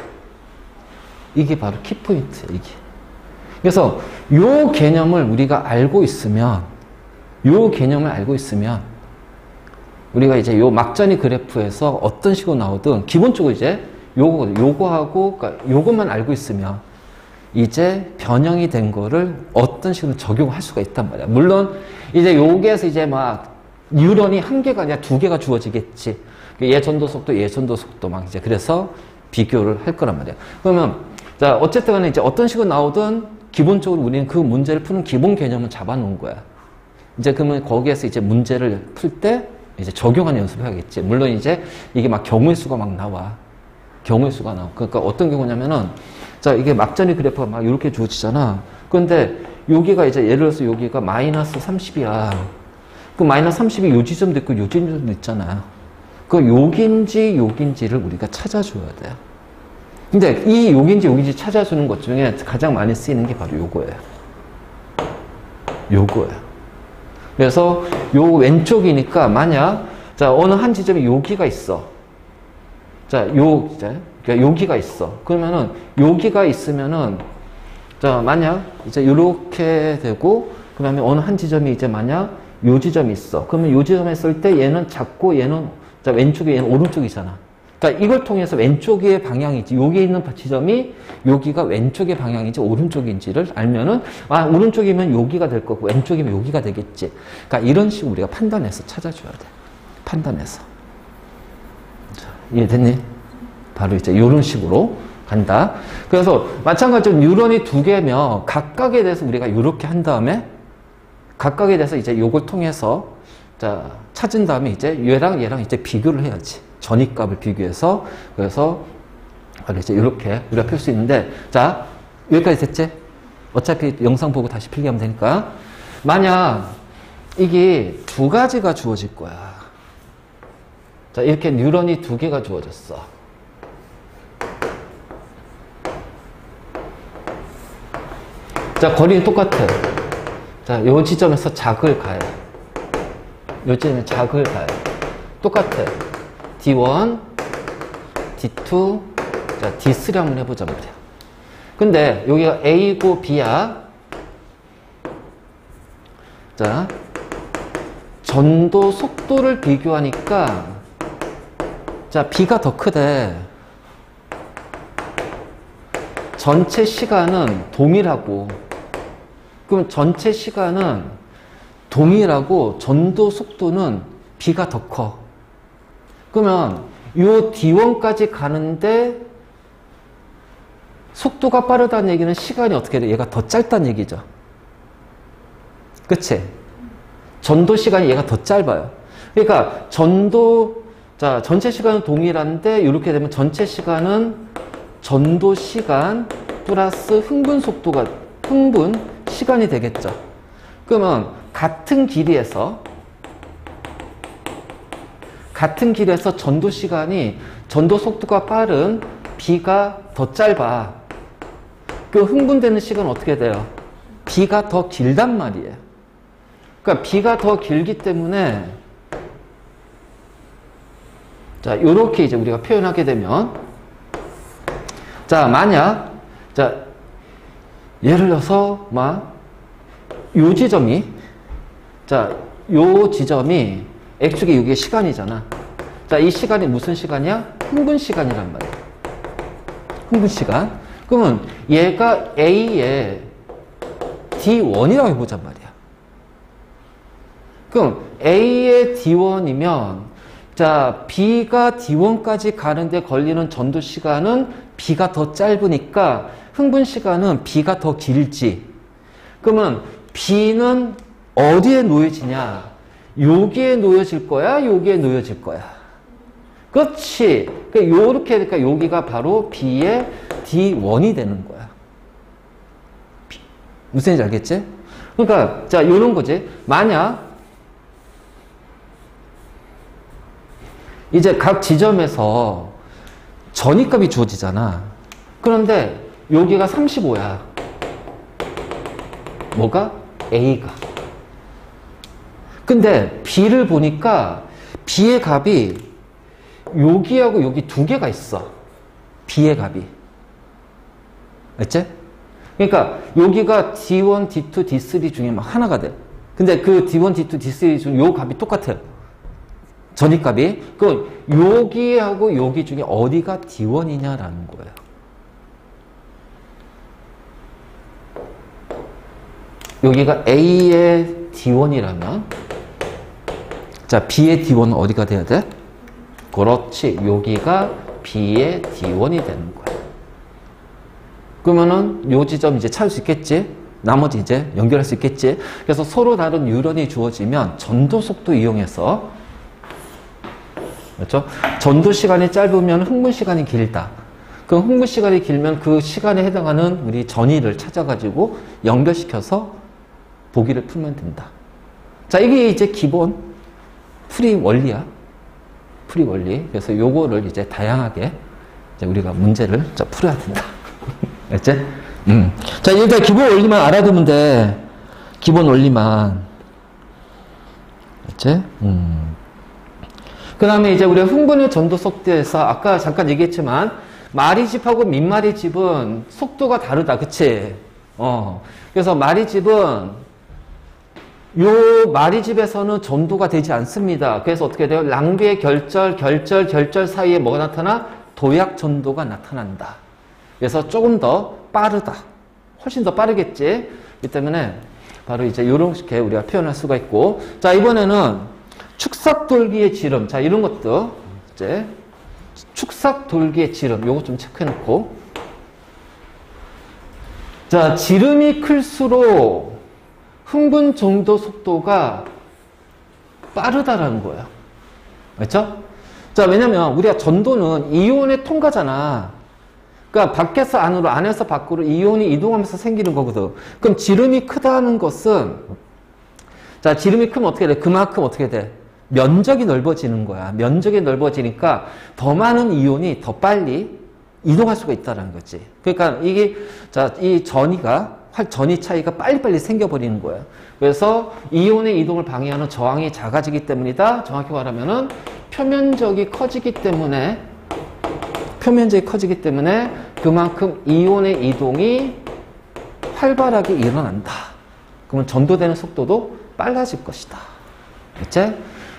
이게 바로 키포인트야, 이게. 그래서 요 개념을 우리가 알고 있으면 우리가 이제 요 막전이 그래프에서 어떤 식으로 나오든 기본적으로 이제 요거하고 그러니까 요것만 알고 있으면 이제 변형이 된 거를 어떤 식으로 적용할 수가 있단 말이야. 물론 이제 여기에서 이제 막 뉴런이 한 개가 아니라 두 개가 주어지겠지. 예전도 속도 막 이제 그래서 비교를 할 거란 말이야. 그러면 자 어쨌든 간에 이제 어떤 식으로 나오든 기본적으로 우리는 그 문제를 푸는 기본 개념은 잡아놓은 거야. 이제 그러면 거기에서 이제 문제를 풀 때 이제 적용하는 연습을 해야겠지. 물론 이제 이게 막 경우의 수가 막 나와. 경우의 수가 나와. 그러니까 어떤 경우냐면은 자, 이게 막전이 그래프가 막 이렇게 주어지잖아. 그런데 여기가 이제 예를 들어서 여기가 마이너스 30이야. 그 마이너스 30이 요 지점도 있고 요 지점도 있잖아. 그 여긴지를 우리가 찾아줘야 돼. 근데 이 여긴지 찾아주는 것 중에 가장 많이 쓰이는 게 바로 요거예요. 요거예요. 그래서 요 왼쪽이니까 만약 자 어느 한 지점에 여기가 있어. 자 그러니까 여기가 있어. 그러면은 여기가 있으면은 자 만약 이제 이렇게 되고 그다음에 어느 한 지점이 이제 만약 요 지점이 있어. 그러면 요 지점에 있을 때 얘는 작고 얘는 자 왼쪽에 얘는 오른쪽이잖아. 그러니까 이걸 통해서 왼쪽의 방향이지 여기 있는 지점이 여기가 왼쪽의 방향인지 오른쪽인지를 알면은 아 오른쪽이면 여기가 될 거고 왼쪽이면 여기가 되겠지. 그러니까 이런 식으로 우리가 판단해서 찾아줘야 돼. 판단해서. 자, 이해됐니? 바로 이제 이런 식으로 간다. 그래서 마찬가지로 뉴런이 두 개면 각각에 대해서 우리가 이렇게 한 다음에 각각에 대해서 이제 요걸 통해서 자 찾은 다음에 이제 얘랑 이제 비교를 해야지. 전이값을 비교해서 그래서 이제 이렇게 우리가 풀 수 있는데 자 여기까지 됐지? 어차피 영상 보고 다시 필기하면 되니까 만약 이게 두 가지가 주어질 거야. 자 이렇게 뉴런이 두 개가 주어졌어. 자 거리는 똑같아. 자 요 지점에서 작을 가해. 요 지점에 작을 가해. 똑같아. D1, D2, 자, D3 한번 해보자 말이야. 근데 여기가 A고 B야. 자, 전도 속도를 비교하니까 자, B가 더 크대. 전체 시간은 동일하고, 그럼 전체 시간은 동일하고 전도 속도는 B가 더 커. 그러면 요 D1까지 가는데 속도가 빠르다는 얘기는 시간이 어떻게 돼? 얘가 더 짧다는 얘기죠. 그치? 전도 시간이 얘가 더 짧아요. 그러니까 자, 전체 시간은 동일한데 이렇게 되면 전체 시간은 전도 시간 플러스 흥분 시간이 되겠죠. 그러면 같은 길이에서 전도 시간이 전도 속도가 빠른 B가 더 짧아. 그 흥분되는 시간은 어떻게 돼요? B가 더 길단 말이에요. 그러니까 B가 더 길기 때문에 자, 요렇게 이제 우리가 표현하게 되면 자, 만약 자, 예를 들어서 요 지점이 자, 요 지점이 X축이 이게 시간이잖아. 자, 이 시간이 무슨 시간이야? 흥분 시간이란 말이야. 흥분 시간. 그러면 얘가 A의 D1이라고 해보잔 말이야. 그럼 A의 D1이면 자, B가 D1까지 가는데 걸리는 전도 시간은 B가 더 짧으니까 흥분 시간은 B가 더 길지. 그러면 B는 어디에 놓여지냐? 여기에 놓여질 거야? 여기에 놓여질 거야? 그렇지. 그러니까 요렇게 되니까 여기가 바로 B의 D1이 되는 거야. 무슨 얘기인지 알겠지? 그러니까 자, 요런 거지. 만약 이제 각 지점에서 전위값이 주어지잖아. 그런데 여기가 35야. 뭐가? A가. 근데 B를 보니까 B의 값이 여기하고 여기 두 개가 있어. B의 값이. 알지? 그러니까 여기가 D1, D2, D3 중에 막 하나가 돼. 근데 그 D1, D2, D3 중 요 값이 똑같아요. 전위값이. 그럼 여기하고 여기 중에 어디가 D1이냐라는 거예요. 여기가 A의 D1이라면 자, B의 D1은 어디가 돼야 돼? 그렇지. 여기가 B의 D1이 되는 거야. 그러면은 요 지점 이제 찾을 수 있겠지? 나머지 이제 연결할 수 있겠지? 그래서 서로 다른 유런이 주어지면 전도 속도 이용해서 그렇죠? 전도 시간이 짧으면 흥분 시간이 길다. 그럼 흥분 시간이 길면 그 시간에 해당하는 우리 전위를 찾아가지고 연결시켜서 보기를 풀면 된다. 자, 이게 이제 기본 풀이 원리야. 풀이 원리. 그래서 요거를 이제 다양하게 이제 우리가 문제를 풀어야 된다. 알지? 자, 일단 기본 원리만 알아두면 돼. 기본 원리만. 알지? 그 다음에 이제 우리가 흥분의 전도 속도에서 아까 잠깐 얘기했지만 마리집하고 민마리집은 속도가 다르다. 그치? 그래서 마리집은 요 마리집에서는 전도가 되지 않습니다. 그래서 어떻게 돼요? 랑비의 결절 사이에 뭐가 나타나? 도약 전도가 나타난다. 그래서 조금 더 빠르다. 훨씬 더 빠르겠지? 이 때문에 바로 이제 요렇게 우리가 표현할 수가 있고. 자, 이번에는 축삭돌기의 지름. 자, 이런 것도 이제 축삭돌기의 지름. 요거 좀 체크해 놓고. 자, 지름이 클수록 흥분 정도 속도가 빠르다라는 거예요. 그렇죠? 자, 왜냐면 우리가 전도는 이온의 통과잖아. 그러니까 밖에서 안으로, 안에서 밖으로 이온이 이동하면서 생기는 거거든. 그럼 지름이 크다는 것은 자, 지름이 크면 어떻게 돼? 그만큼 어떻게 돼? 면적이 넓어지는 거야. 면적이 넓어지니까 더 많은 이온이 더 빨리 이동할 수가 있다는 거지. 그러니까 이게 자, 이 전위 차이가 빨리빨리 생겨버리는 거예요. 그래서 이온의 이동을 방해하는 저항이 작아지기 때문이다. 정확히 말하면은 표면적이 커지기 때문에 표면적이 커지기 때문에 그만큼 이온의 이동이 활발하게 일어난다. 그러면 전도되는 속도도 빨라질 것이다. 그치?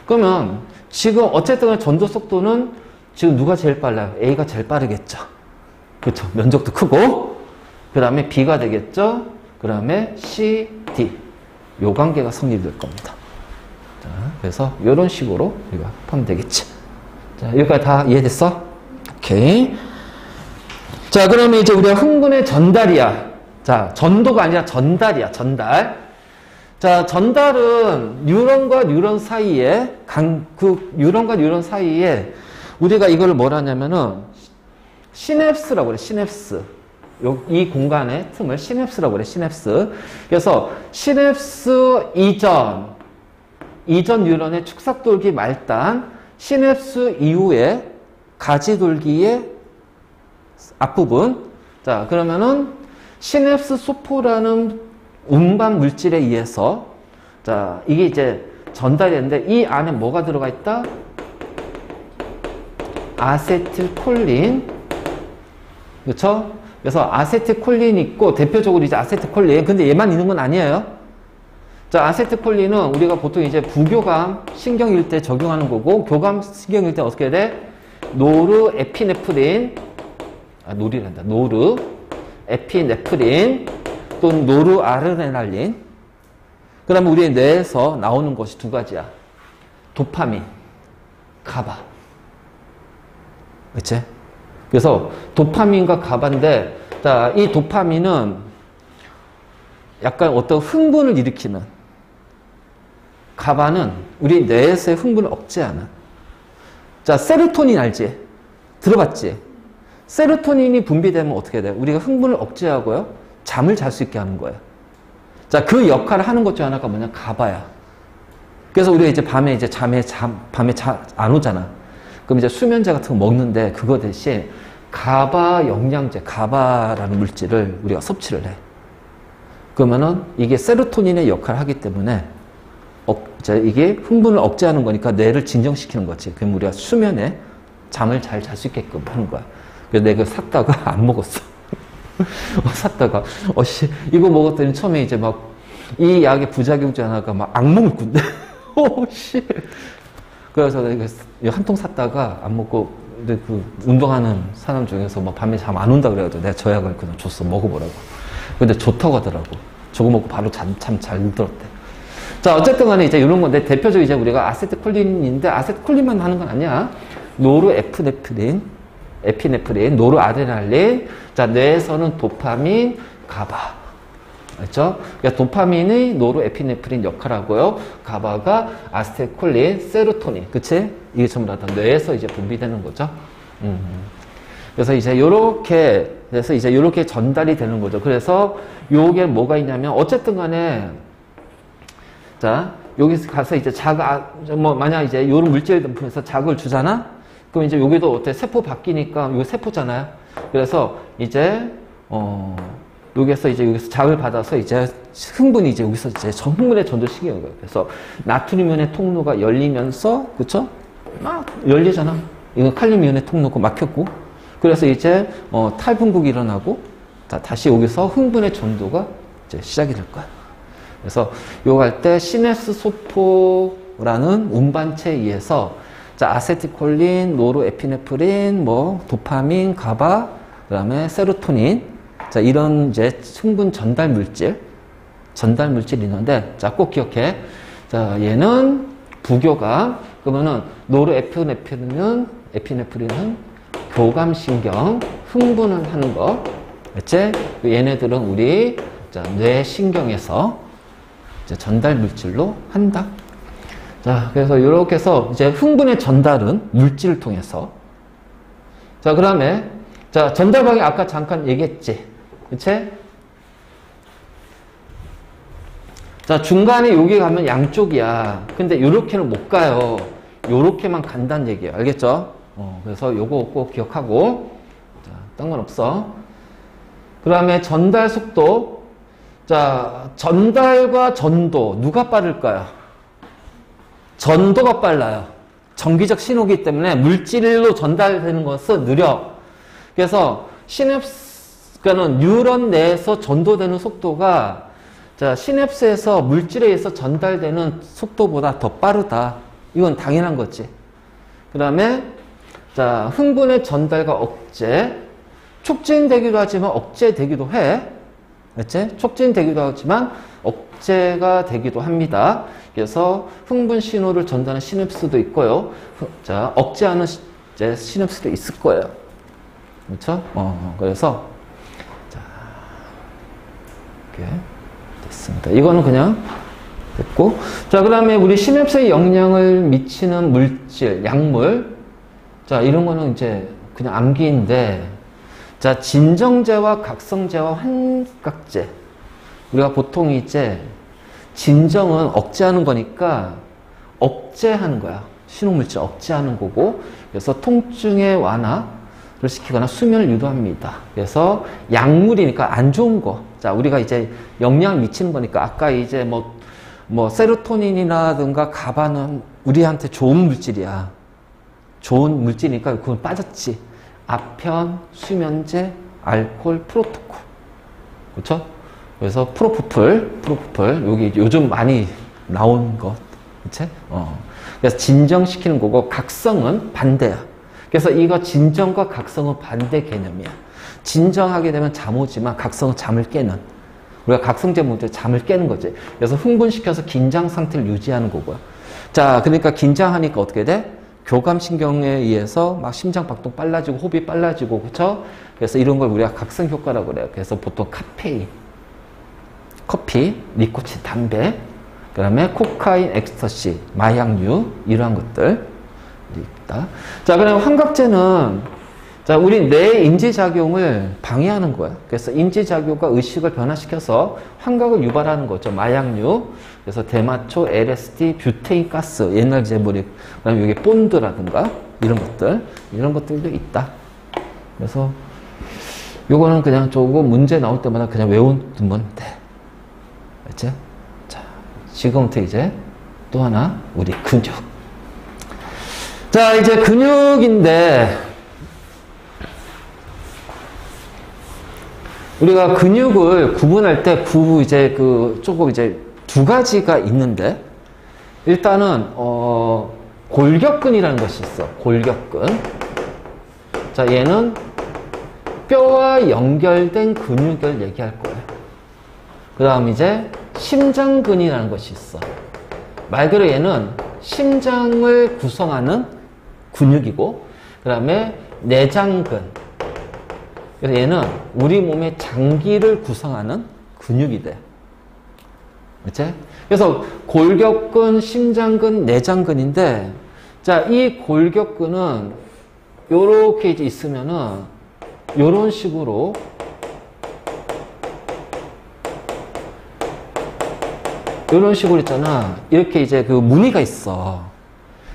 그러면 지금 어쨌든 전도 속도는 지금 누가 제일 빨라요? A가 제일 빠르겠죠. 그렇죠. 면적도 크고 그 다음에 B가 되겠죠. 그 다음에 C, D 요 관계가 성립될 겁니다. 자, 그래서 이런 식으로 우리가 하면 되겠지. 자, 여기까지 다 이해됐어? 오케이. 자, 그러면 이제 우리가 흥분의 전달이야. 자, 전도가 아니라 전달이야. 전달. 자, 전달은 뉴런과 뉴런 사이에 그 뉴런과 뉴런 사이에 우리가 이걸 뭐라 하냐면은 시냅스라고 그래. 시냅스. 이 공간의 틈을 시냅스라고 그래. 시냅스. 그래서 시냅스 이전 뉴런의 축삭돌기 말단, 시냅스 이후에 가지돌기의 앞부분. 자, 그러면은 시냅스 소포라는 운반 물질에 의해서 자, 이게 이제 전달이 되는데 이 안에 뭐가 들어가 있다? 아세틸콜린. 그렇죠? 그래서 아세틸콜린이 있고 대표적으로 이제 아세틸콜린. 근데 얘만 있는 건 아니에요. 자, 아세틸콜린은 우리가 보통 이제 부교감 신경일 때 적용하는 거고 교감 신경일 때 어떻게 해야 돼? 노르 에피네프린. 노르란다. 노르 에피네프린 또는 노르 아드레날린. 그 다음에 우리 뇌에서 나오는 것이 두 가지야. 도파민, 가바. 그치? 그래서 도파민과 가바인데, 자, 이 도파민은 약간 어떤 흥분을 일으키는, 가바는 우리 뇌에서의 흥분을 억제하는. 자, 세로토닌 알지? 들어봤지? 세로토닌이 분비되면 어떻게 돼요? 우리가 흥분을 억제하고요, 잠을 잘 수 있게 하는 거예요. 자, 그 역할을 하는 것 중 하나가 뭐냐? 가바야. 그래서 우리가 이제 밤에 밤에 안 오잖아. 그럼 이제 수면제 같은 거 먹는데 그거 대신 가바 영양제, 가바라는 물질을 우리가 섭취를 해. 그러면은 이게 세로토닌의 역할을 하기 때문에 이게 흥분을 억제하는 거니까 뇌를 진정시키는 거지. 그럼 우리가 수면에 잠을 잘 잘 수 있게끔 하는 거야. 그래서 내가 샀다가 안 먹었어. 샀다가 이거 먹었더니 처음에 이제 막 이 약의 부작용 중 하나가 막 악몽을 꾼대. 씨. 그래서 내가 한 통 샀다가 안 먹고 근데 그 운동하는 사람 중에서 막 밤에 잠 안 온다 그래가지고 내가 저 약을 그냥 줬어. 먹어보라고. 근데 좋다고 하더라고. 저거 먹고 바로 참 잘 들었대. 자, 어쨌든 간에 이제 이런 건데 대표적으로 이제 우리가 아세틸콜린인데 아세틸콜린만 하는 건 아니야. 노르에피네프린, 노르아드레날린. 자, 뇌에서는 도파민, 가바. 그렇죠? 그러니까 도파민이 노르에피네프린 역할하고요. 가바가 아세틸콜린, 세로토닌. 그치? 이게 전부 다 뇌에서 이제 분비되는 거죠. 그래서 이제 요렇게 전달이 되는 거죠. 그래서 요게 뭐가 있냐면 어쨌든 간에 자, 여기서 가서 이제 만약 이제 요런 물질을 통해서 자극을 주잖아? 그럼 이제 여기도 어때? 세포 바뀌니까, 이거 세포잖아요? 그래서 이제, 여기서 자극을 받아서 이제 흥분이 이제 여기서 이제 흥분의 전도시키는 거예요. 그래서 나트륨이온의 통로가 열리면서, 그쵸? 막 열리잖아. 이건 칼륨이온의 통로고 막혔고. 그래서 이제, 탈분국이 일어나고, 다시 여기서 흥분의 전도가 이제 시작이 될 거야. 그래서 요거 할 때 시냅스 소포라는 운반체에 의해서 자, 아세틸콜린, 노르에피네프린, 도파민, 가바, 그다음에 세로토닌. 자, 이런 이제 흥분 전달 물질이 있는데 자, 꼭 기억해. 자, 얘는 부교감. 그러면은 노르에피네프린은 교감신경, 흥분을 하는 거. 그치? 얘네들은 우리 뇌신경에서 전달 물질로 한다. 자, 그래서 이렇게 해서 이제 흥분의 전달은 물질을 통해서. 자, 그 다음에 자, 전달 방향 아까 잠깐 얘기했지. 그치? 자, 중간에 여기 가면 양쪽이야. 근데 요렇게는 못 가요. 요렇게만 간다는 얘기예요. 알겠죠? 그래서 요거 꼭 기억하고. 자, 딴 건 없어. 그 다음에 전달 속도. 자, 전달과 전도 누가 빠를까요? 전도가 빨라요. 전기적 신호기 때문에 물질로 전달되는 것은 느려. 그래서 그러니까는 뉴런 내에서 전도되는 속도가 자, 시냅스에서 물질에 의해서 전달되는 속도보다 더 빠르다. 이건 당연한 거지. 그 다음에 자, 흥분의 전달과 억제, 촉진되기도 하지만 억제되기도 해. 그렇지? 촉진되기도 하지만 억제가 되기도 합니다. 그래서 흥분 신호를 전달하는 시냅스도 있고요. 자, 억제하는 시냅스도 있을 거예요. 그렇죠? 그래서 자, 이렇게 됐습니다. 이거는 그냥 됐고, 자, 그 다음에 우리 시냅스에 영향을 미치는 물질, 약물, 자, 이런 거는 이제 그냥 암기인데, 자, 진정제와 각성제와 환각제. 우리가 보통 이제 진정은 억제하는 거니까 억제하는 거야. 신호물질 억제하는 거고, 그래서 통증의 완화를 시키거나 수면을 유도합니다. 그래서 약물이니까 안 좋은 거. 자, 우리가 이제 영향을 미치는 거니까 아까 이제 뭐 세로토닌이라든가 가바는 우리한테 좋은 물질이야. 좋은 물질이니까 그건 빠졌지. 아편, 수면제, 알코올, 프로토콜. 그렇죠? 그래서 프로포폴, 여기 요즘 많이 나온 것. 그치? 그래서 진정시키는 거고, 각성은 반대야. 그래서 이거 진정과 각성은 반대 개념이야. 진정하게 되면 잠 오지만 각성은 잠을 깨는. 우리가 각성제 먹을 때 잠을 깨는 거지. 그래서 흥분시켜서 긴장 상태를 유지하는 거고요. 자, 그러니까 긴장하니까 어떻게 돼? 교감신경에 의해서 막 심장박동 빨라지고 호흡이 빨라지고, 그쵸? 그래서 이런 걸 우리가 각성 효과라고 그래요. 그래서 보통 카페인, 커피, 니코틴, 담배, 그 다음에 코카인, 엑스터시, 마약류, 이러한 것들 있다. 자, 그럼 환각제는 자, 우리 뇌 인지작용을 방해하는 거야. 그래서 인지작용과 의식을 변화시켜서 환각을 유발하는 거죠. 마약류. 그래서 대마초, LSD, 뷰테인 가스, 옛날 제물이, 그 다음에 여기 본드라든가, 이런 것들도 있다. 그래서 요거는 그냥 조금 문제 나올 때마다 그냥 외우면 돼. 알지? 자, 지금부터 이제 또 하나, 우리 근육. 자, 이제 근육인데, 우리가 근육을 구분할 때 조금 이제 두 가지가 있는데, 일단은 골격근이라는 것이 있어. 골격근. 자, 얘는 뼈와 연결된 근육을 얘기할 거예요. 그 다음 이제 심장근이라는 것이 있어. 말 그대로 얘는 심장을 구성하는 근육이고, 그 다음에 내장근. 그래서 얘는 우리 몸의 장기를 구성하는 근육이 돼. 그치? 그래서 골격근, 심장근, 내장근인데, 자, 이 골격근은 요렇게 이제 있으면은, 요런 식으로, 있잖아. 이렇게 이제 그 무늬가 있어.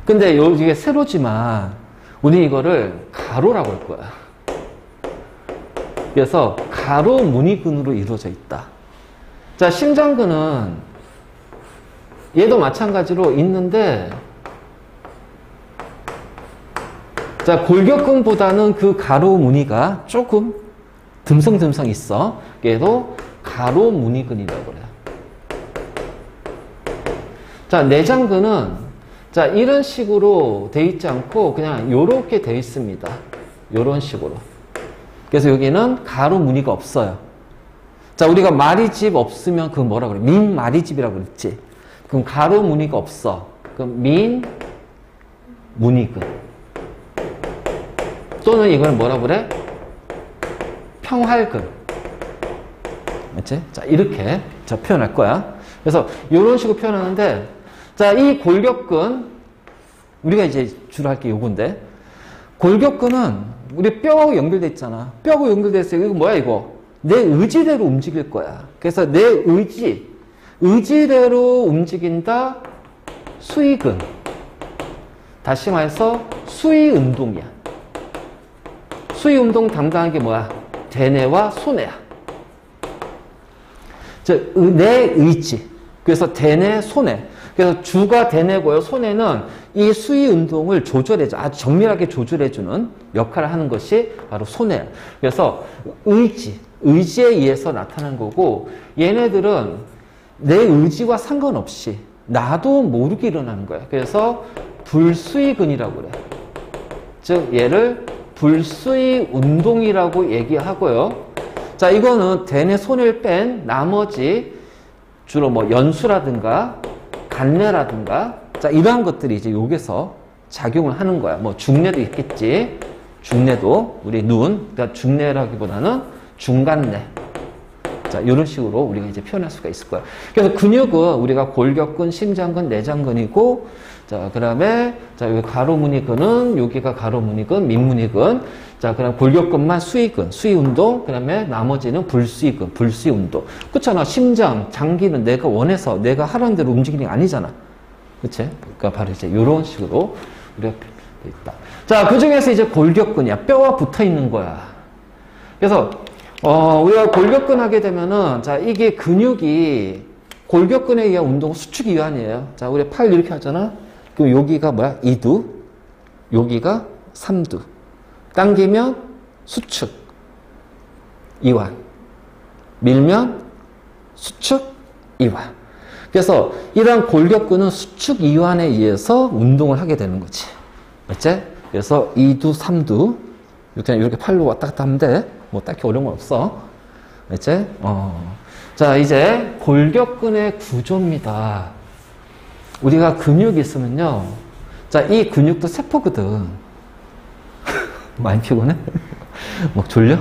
근데 이게 세로지만, 우리 이거를 가로라고 할 거야. 그래서 가로 무늬근으로 이루어져 있다. 자, 심장근은 얘도 마찬가지로 있는데, 자, 골격근보다는 그 가로 무늬가 조금 듬성듬성 있어. 얘도 가로 무늬근이라고 그래요. 자, 내장근은 자, 이런 식으로 돼 있지 않고 그냥 요렇게 돼 있습니다. 요런 식으로. 그래서 여기는 가로 무늬가 없어요. 자, 우리가 마리집 없으면 그건 뭐라 그래? 민마리집이라고 그랬지. 그럼 가로 무늬가 없어. 그럼 민무늬근. 또는 이걸 뭐라 그래? 평활근. 맞지? 자, 이렇게 자, 표현할 거야. 그래서 이런 식으로 표현하는데, 자, 이 골격근, 우리가 이제 주로 할 게 요건데, 골격근은 우리 뼈하고 연결돼 있잖아. 뼈하고 연결돼 있어요. 이거 뭐야, 이거? 내 의지대로 움직일 거야. 그래서 내 의지대로 움직인다, 수의근. 다시 말해서 수의운동이야. 수의운동 담당하는 게 뭐야? 대뇌와 소뇌야. 내 의지. 그래서 대뇌, 소뇌. 그래서 주가 대뇌고요. 소뇌는 이 수위 운동을 조절해줘. 아주 정밀하게 조절해주는 역할을 하는 것이 바로 소뇌예요. 그래서 의지에 의해서 나타나는 거고, 얘네들은 내 의지와 상관없이 나도 모르게 일어나는 거예요. 그래서 불수의근이라고 그래요. 즉 얘를 불수의 운동이라고 얘기하고요. 자, 이거는 대뇌 소뇌를 뺀 나머지 주로 뭐 연수라든가 간뇌라든가, 자, 이러한 것들이 이제 여기서 작용을 하는 거야. 뭐 중뇌도 있겠지. 중뇌도 우리 눈, 그러니까 중뇌라기보다는 중간뇌. 자, 이런 식으로 우리가 이제 표현할 수가 있을 거야. 그래서 근육은 우리가 골격근, 심장근, 내장근이고, 자, 그 다음에, 자, 여기 가로무늬근은, 여기가 가로무늬근, 밑무늬근. 자, 그 다음 골격근만 수의근, 수의운동. 그 다음에 나머지는 불수의근, 불수의운동. 그렇잖아. 심장, 장기는 내가 원해서, 내가 하라는 대로 움직이는 게 아니잖아. 그치? 그러니까 바로 이제 이런 식으로 우리가 돼 있다. 자, 그 중에서 이제 골격근이야. 뼈와 붙어 있는 거야. 그래서, 우리가 골격근 하게 되면은, 자, 이게 근육이 골격근에 의한 운동 수축 이완이에요. 자, 우리 팔 이렇게 하잖아. 그럼 여기가 뭐야? 2두, 여기가 3두. 당기면 수축, 이완. 밀면 수축, 이완. 그래서 이러한 골격근은 수축 이완에 의해서 운동을 하게 되는 거지. 맞지? 그래서 2두, 3두. 그냥 이렇게 팔로 왔다 갔다 하면 돼. 뭐 딱히 어려운 건 없어. 맞지? 자, 이제 골격근의 구조입니다. 우리가 근육이 있으면요. 자, 이 근육도 세포거든. 많이 피곤해? 막 졸려?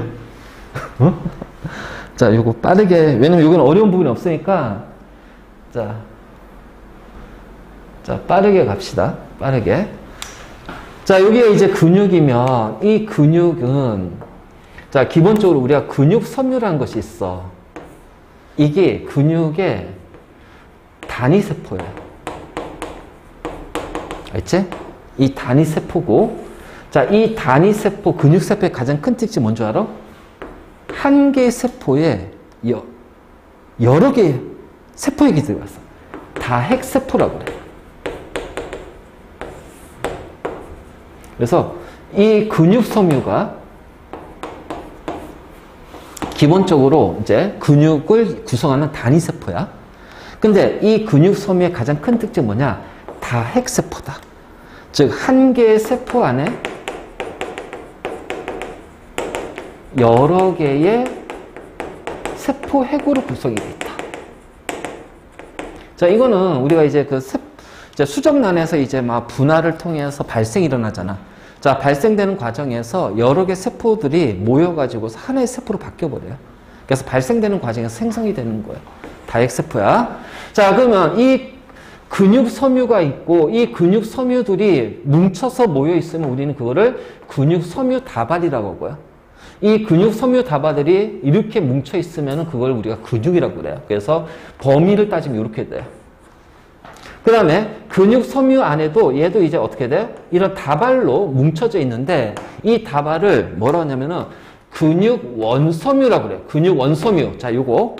어? 자, 요거 빠르게, 왜냐면 요건 어려운 부분이 없으니까, 자, 빠르게 갑시다. 빠르게. 자, 여기가 이제 근육이면, 이 근육은, 자, 기본적으로 우리가 근육 섬유라는 것이 있어. 이게 근육의 단위세포예요. 알지? 이 단위세포고, 자, 이 단위세포, 근육세포의 가장 큰 특징이 뭔지 알아? 한 개의 세포에 여러 개의 세포액이 들어갔어. 다핵세포라고 그래. 그래서 이 근육섬유가 기본적으로 이제 근육을 구성하는 단위세포야. 근데 이 근육섬유의 가장 큰 특징은 뭐냐? 다핵세포다. 즉, 한 개의 세포 안에 여러 개의 세포핵으로 구성이 되어 있다. 자, 이거는 우리가 이제 이제 수정란에서 이제 막 분할을 통해서 발생이 일어나잖아. 자, 발생되는 과정에서 여러 개 세포들이 모여가지고 하나의 세포로 바뀌어버려요. 그래서 발생되는 과정에서 생성이 되는 거예요. 다핵세포야. 자, 그러면 이 근육섬유가 있고, 이 근육섬유들이 뭉쳐서 모여있으면 우리는 그거를 근육섬유 다발이라고 하고요. 이 근육섬유 다발들이 이렇게 뭉쳐있으면 그걸 우리가 근육이라고 그래요. 그래서 범위를 따지면 이렇게 돼요. 그 다음에 근육섬유 안에도 얘도 이제 어떻게 돼요? 이런 다발로 뭉쳐져 있는데, 이 다발을 뭐라 하냐면은 근육원섬유라고 그래요. 근육원섬유. 자, 요거.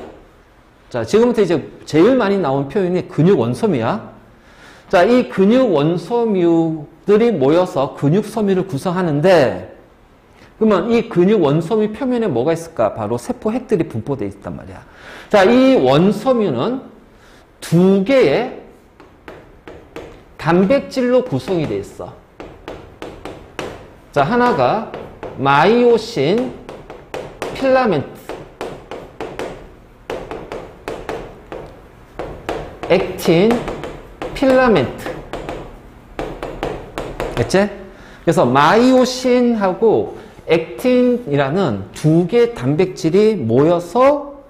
자, 지금부터 이제 제일 많이 나온 표현이 근육원섬유야. 자, 이 근육원섬유들이 모여서 근육섬유를 구성하는데, 그러면 이 근육원섬유 표면에 뭐가 있을까? 바로 세포핵들이 분포되어 있단 말이야. 자, 이 원섬유는 두 개의 단백질로 구성이 되어 있어. 자, 하나가 마이오신 필라멘트, 액틴 필라멘트. 됐지? 그래서 마이오신하고 액틴이라는 두 개의 단백질이 모여서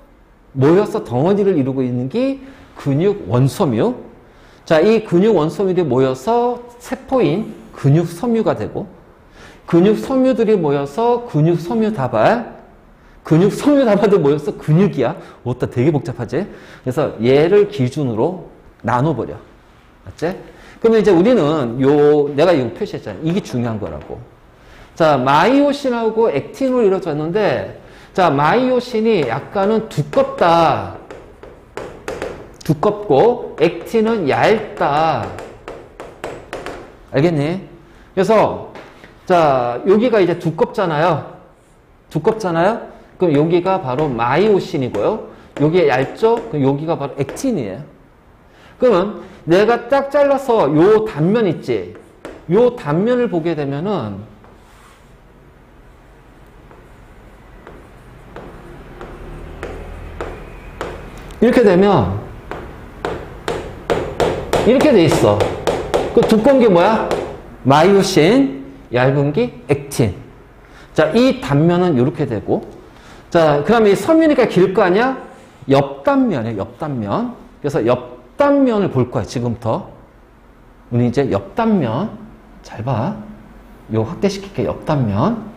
덩어리를 이루고 있는 게 근육 원섬유. 자, 이 근육 원섬유들이 모여서 세포인 근육 섬유가 되고, 근육 섬유들이 모여서 근육 섬유 다발, 근육 섬유 다발도 모여서 근육이야. 뭐다 되게 복잡하지? 그래서 얘를 기준으로 나눠버려. 맞지? 그러면 이제 우리는 내가 이거 표시했잖아. 이게 중요한 거라고. 자, 마이오신하고 액틴으로 이루어졌는데, 자, 마이오신이 약간은 두껍다. 두껍고 액틴은 얇다. 알겠니? 그래서 자, 여기가 이제 두껍잖아요. 두껍잖아요. 그럼 여기가 바로 마이오신이고요. 여기가 얇죠? 그럼 여기가 바로 액틴이에요. 그러면 내가 딱 잘라서 요 단면 있지? 요 단면을 보게 되면은 이렇게 되면 이렇게 돼 있어. 그 두꺼운 게 뭐야? 마이오신, 얇은 게 액틴. 자, 이 단면은 이렇게 되고, 자, 그 다음에 이 섬유니까 길 거 아니야? 옆단면이에요, 옆단면. 그래서 옆단면을 볼 거야, 지금부터. 우리 이제 옆단면. 잘 봐. 요 확대시킬게, 옆단면.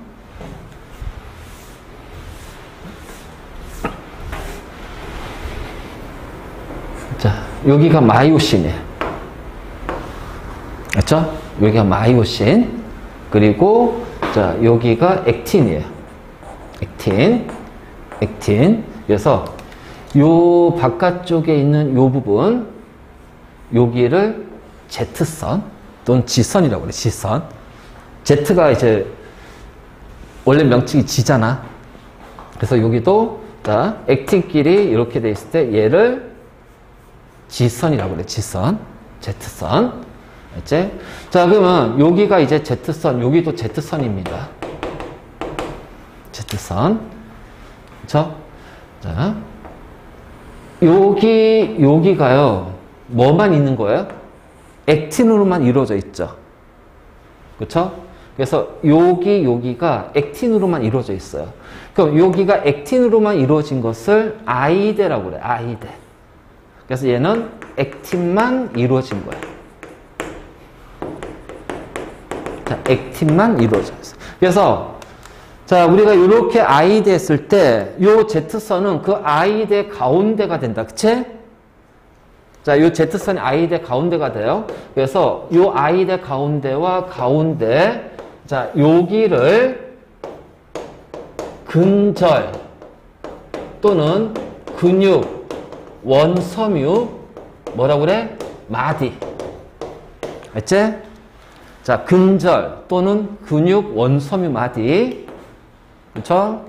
자, 여기가 마이오신이에요. 맞죠? 여기가 마이오신. 그리고, 자, 여기가 액틴이에요. 액틴. 그래서, 요 바깥쪽에 있는 요 부분, 여기를 Z선 또는 G선이라고 그래, G선. Z가 이제, 원래 명칭이 G잖아. 그래서 여기도, 자, 액틴끼리 이렇게 돼 있을 때 얘를 G선이라고 그래, G선. Z선. 알지? 자, 그러면 여기가 이제 Z선, 여기도 Z선입니다. Z선. 그쵸? 자, 여기가요, 뭐만 있는 거예요? 액틴으로만 이루어져 있죠. 그쵸? 그래서 여기가 액틴으로만 이루어져 있어요. 그럼 여기가 액틴으로만 이루어진 것을 아이대라고 그래, 아이대. 그래서 얘는 액틴만 이루어진 거야. 자, 액틴만 이루어져 있어. 그래서, 자, 우리가 이렇게 아이대 했을 때, 요 Z선은 그 아이대 가운데가 된다. 그치? 자, 요 Z선이 아이대 가운데가 돼요. 그래서 요 아이대 가운데와 가운데, 자, 여기를 근절 또는 근육, 원섬유, 뭐라고 그래? 마디. 알지? 자, 근절 또는 근육 원섬유 마디. 그쵸?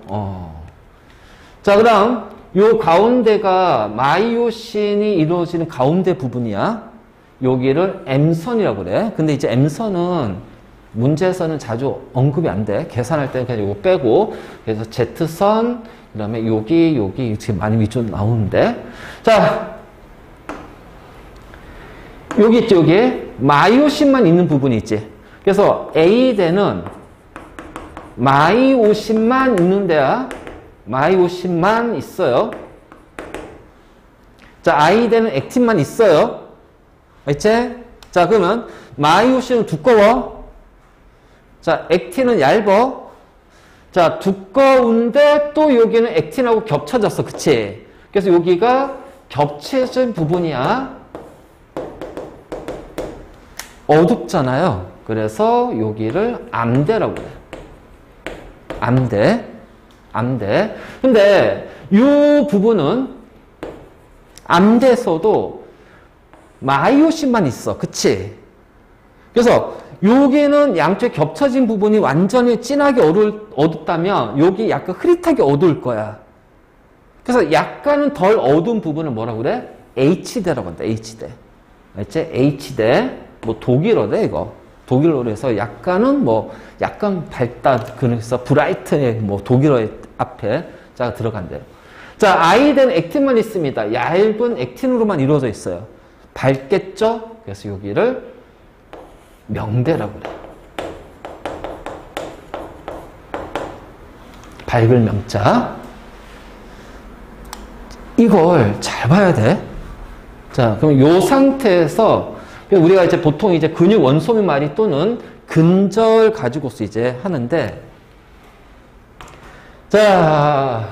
자, 그 다음, 요 가운데가 마이오신이 이루어지는 가운데 부분이야. 여기를 M선이라고 그래. 근데 이제 M선은 문제에서는 자주 언급이 안 돼. 계산할 때는 그냥 요거 빼고. 그래서 Z선, 그 다음에 여기 이렇게 많이 위쪽으로 나오는데. 자, 여기 있지, 여기. 마이오신만 있는 부분이 있지. 그래서 A대는 마이오신만 있는 데야. 마이오신만 있어요. 자, I대는 액틴만 있어요. 알지? 자, 그러면 마이오신은 두꺼워. 자, 액틴은 얇어. 자, 두꺼운데 또 여기는 액틴하고 겹쳐졌어. 그치? 그래서 여기가 겹쳐진 부분이야. 어둡잖아요. 그래서 여기를 암대라고 그래. 암대. 근데 이 부분은 암대에서도 마이오신만 있어. 그치? 그래서 여기는 양쪽에 겹쳐진 부분이 완전히 진하게 어둡다면 여기 약간 흐릿하게 어두울 거야. 그래서 약간은 덜 어두운 부분을 뭐라고 그래? H대라고 한다. H대. 알지? H대. 뭐 독일어래 이거. 독일어로 해서 약간은 뭐 약간 밝다. 그래서 브라이트의 뭐 독일어의 앞에 자 들어간대요. 자, I대는 액틴만 있습니다. 얇은 액틴으로만 이루어져 있어요. 밝겠죠? 그래서 여기를 명대라고 그래. 밝을 명자. 이걸 잘 봐야 돼. 자, 그럼 요 상태에서 우리가 이제 보통 이제 근육 원소미 마리 또는 근절 가지고서 이제 하는데, 자,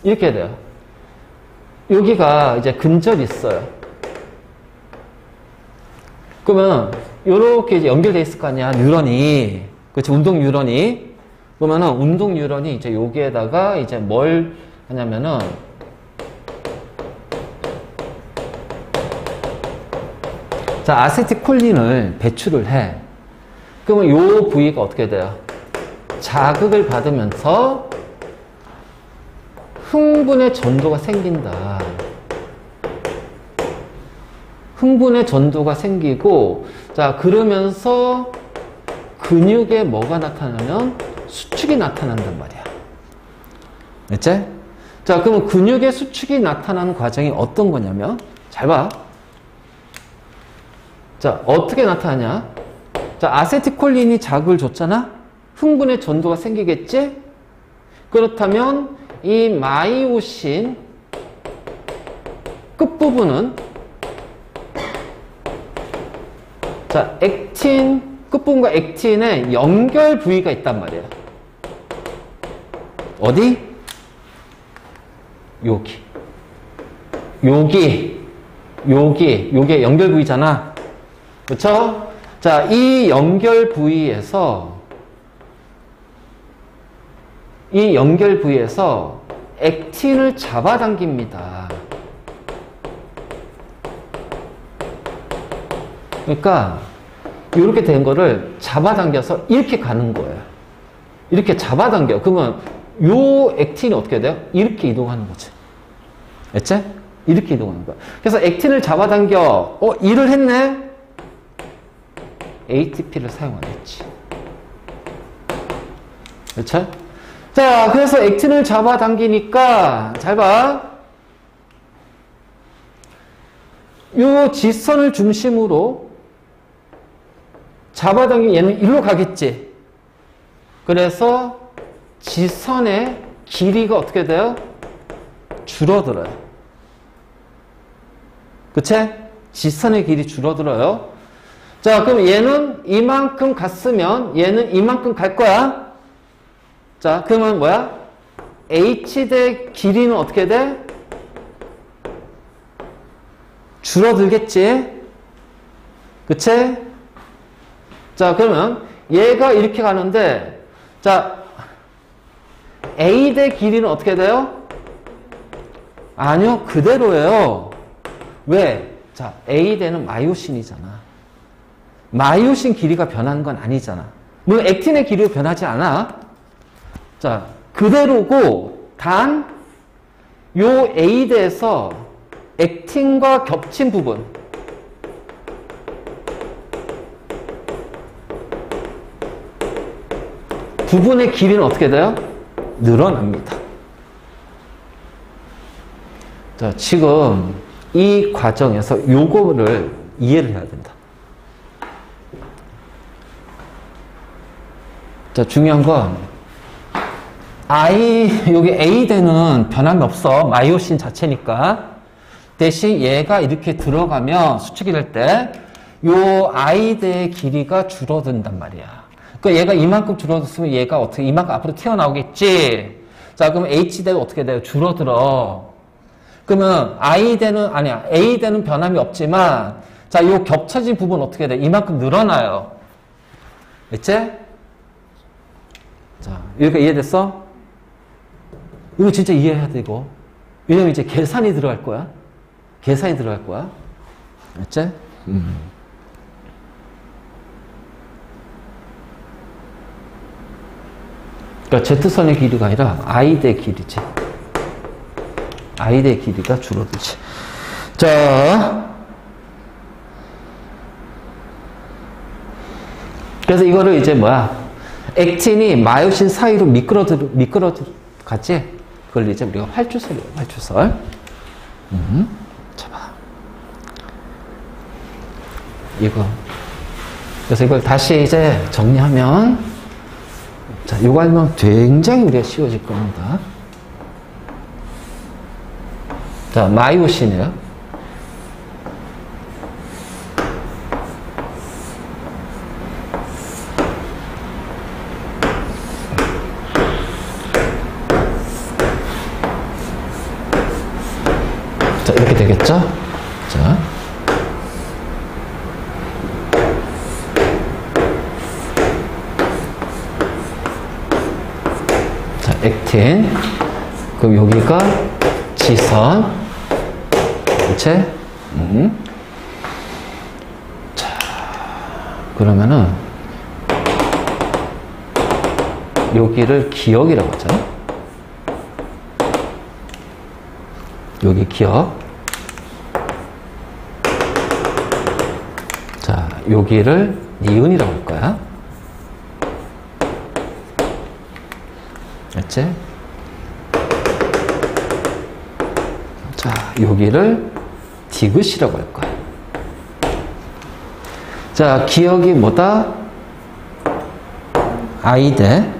이렇게 돼요. 여기가 이제 근절이 있어요. 그러면 요렇게 이제 연결돼 있을 거 아니야, 뉴런이. 그렇지, 운동 뉴런이. 그러면은 운동 뉴런이 이제 여기에다가 이제 뭘 하냐면은 자, 아세틸콜린을 배출을 해. 그러면 요 부위가 어떻게 돼요? 자극을 받으면서 흥분의 전도가 생긴다. 흥분의 전도가 생기고, 자, 그러면서 근육에 뭐가 나타나면 수축이 나타난단 말이야. 됐지? 자, 그러면 근육의 수축이 나타나는 과정이 어떤 거냐면, 잘 봐. 자, 어떻게 나타나냐? 자, 아세틸콜린이 자극을 줬잖아? 흥분의 전도가 생기겠지? 그렇다면 이 마이오신 끝부분은, 자, 액틴, 끝부분과 액틴의 연결 부위가 있단 말이야. 어디? 여기. 요게 연결 부위잖아. 그쵸? 자, 이 연결 부위에서 액틴을 잡아당깁니다. 그러니까 이렇게 된 거를 잡아당겨서 이렇게 가는 거예요. 이렇게 잡아당겨. 그러면 요 액틴이 어떻게 돼요? 이렇게 이동하는 거지. 됐지? 이렇게 이동하는 거야. 그래서 액틴을 잡아당겨. 일을 했네? ATP를 사용 안 했지. 그렇죠? 자, 그래서 액틴을 잡아당기니까, 잘 봐. 요 지선을 중심으로 잡아당기면 얘는 일로 가겠지. 그래서 지선의 길이가 어떻게 돼요? 줄어들어요. 그치? 지선의 길이 줄어들어요. 자, 그럼 얘는 이만큼 갔으면 얘는 이만큼 갈 거야. 자, 그러면 뭐야? H대 길이는 어떻게 돼? 줄어들겠지? 그치? 자, 그러면 얘가 이렇게 가는데, 자, A대 길이는 어떻게 돼요? 아니요, 그대로예요. 왜? 자, A대는 마이오신이잖아. 마이오신 길이가 변하는 건 아니잖아. 물론 액틴의 길이가 변하지 않아. 자, 그대로고, 단, 요 A대에서 액틴과 겹친 부분의 길이는 어떻게 돼요? 늘어납니다. 자, 지금 이 과정에서 요거를 이해를 해야 된다. 자, 중요한 건 여기 A대는 변함이 없어. 마이오신 자체니까. 대신 얘가 이렇게 들어가면 수축이 될 때 요 I대의 길이가 줄어든단 말이야. 그러니까 얘가 이만큼 줄어들었으면 얘가 어떻게 이만큼 앞으로 튀어나오겠지. 자, 그럼 H대가 어떻게 돼요? 줄어들어. 그러면 A대는 변함이 없지만, 자, 요 겹쳐진 부분 어떻게 돼? 이만큼 늘어나요. 됐지? 자, 여기가 이해됐어? 이거 진짜 이해해야 되고. 왜냐면 이제 계산이 들어갈 거야. 됐지? 그러니까 Z선의 길이가 아니라 I대 길이지. I대 길이가 줄어들지. 자, 그래서 이거를 이제 액틴이 마이오신 사이로 미끄러가지? 그걸 이제 우리가 활주설이에요, 활주설. 자, 봐. 그래서 이걸 다시 이제 정리하면, 자, 이거 하면 굉장히 우리가 쉬워질 겁니다. 자, 마이오신이에요. 자, 이렇게 되겠죠? 자. 액틴, 그럼 여기가 지선, 그치? 그러면은 여기를 기억이라고 하죠. 여기 기억. 자, 여기를 니은이라고 할 거야. 알지? 자, 여기를 디귿이라고 할 거야. 자, 기억이 뭐다? I대.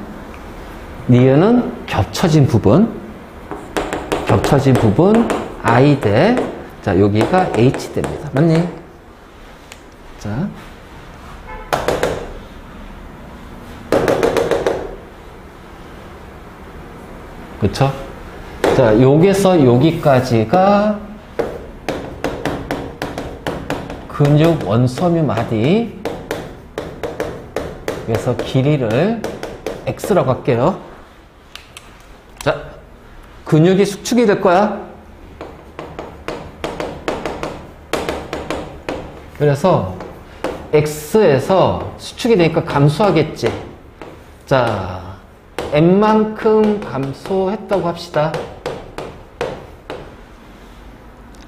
니은은 겹쳐진 부분. 겹쳐진 부분 I대. 자, 여기가 H대입니다. 맞니? 자. 그쵸? 자, 여기서 여기까지가 근육 원섬유 마디. 그래서 길이를 X라고 할게요. 자, 근육이 수축이 될 거야. 그래서 X에서 수축이 되니까 감소하겠지. 자, N만큼 감소했다고 합시다.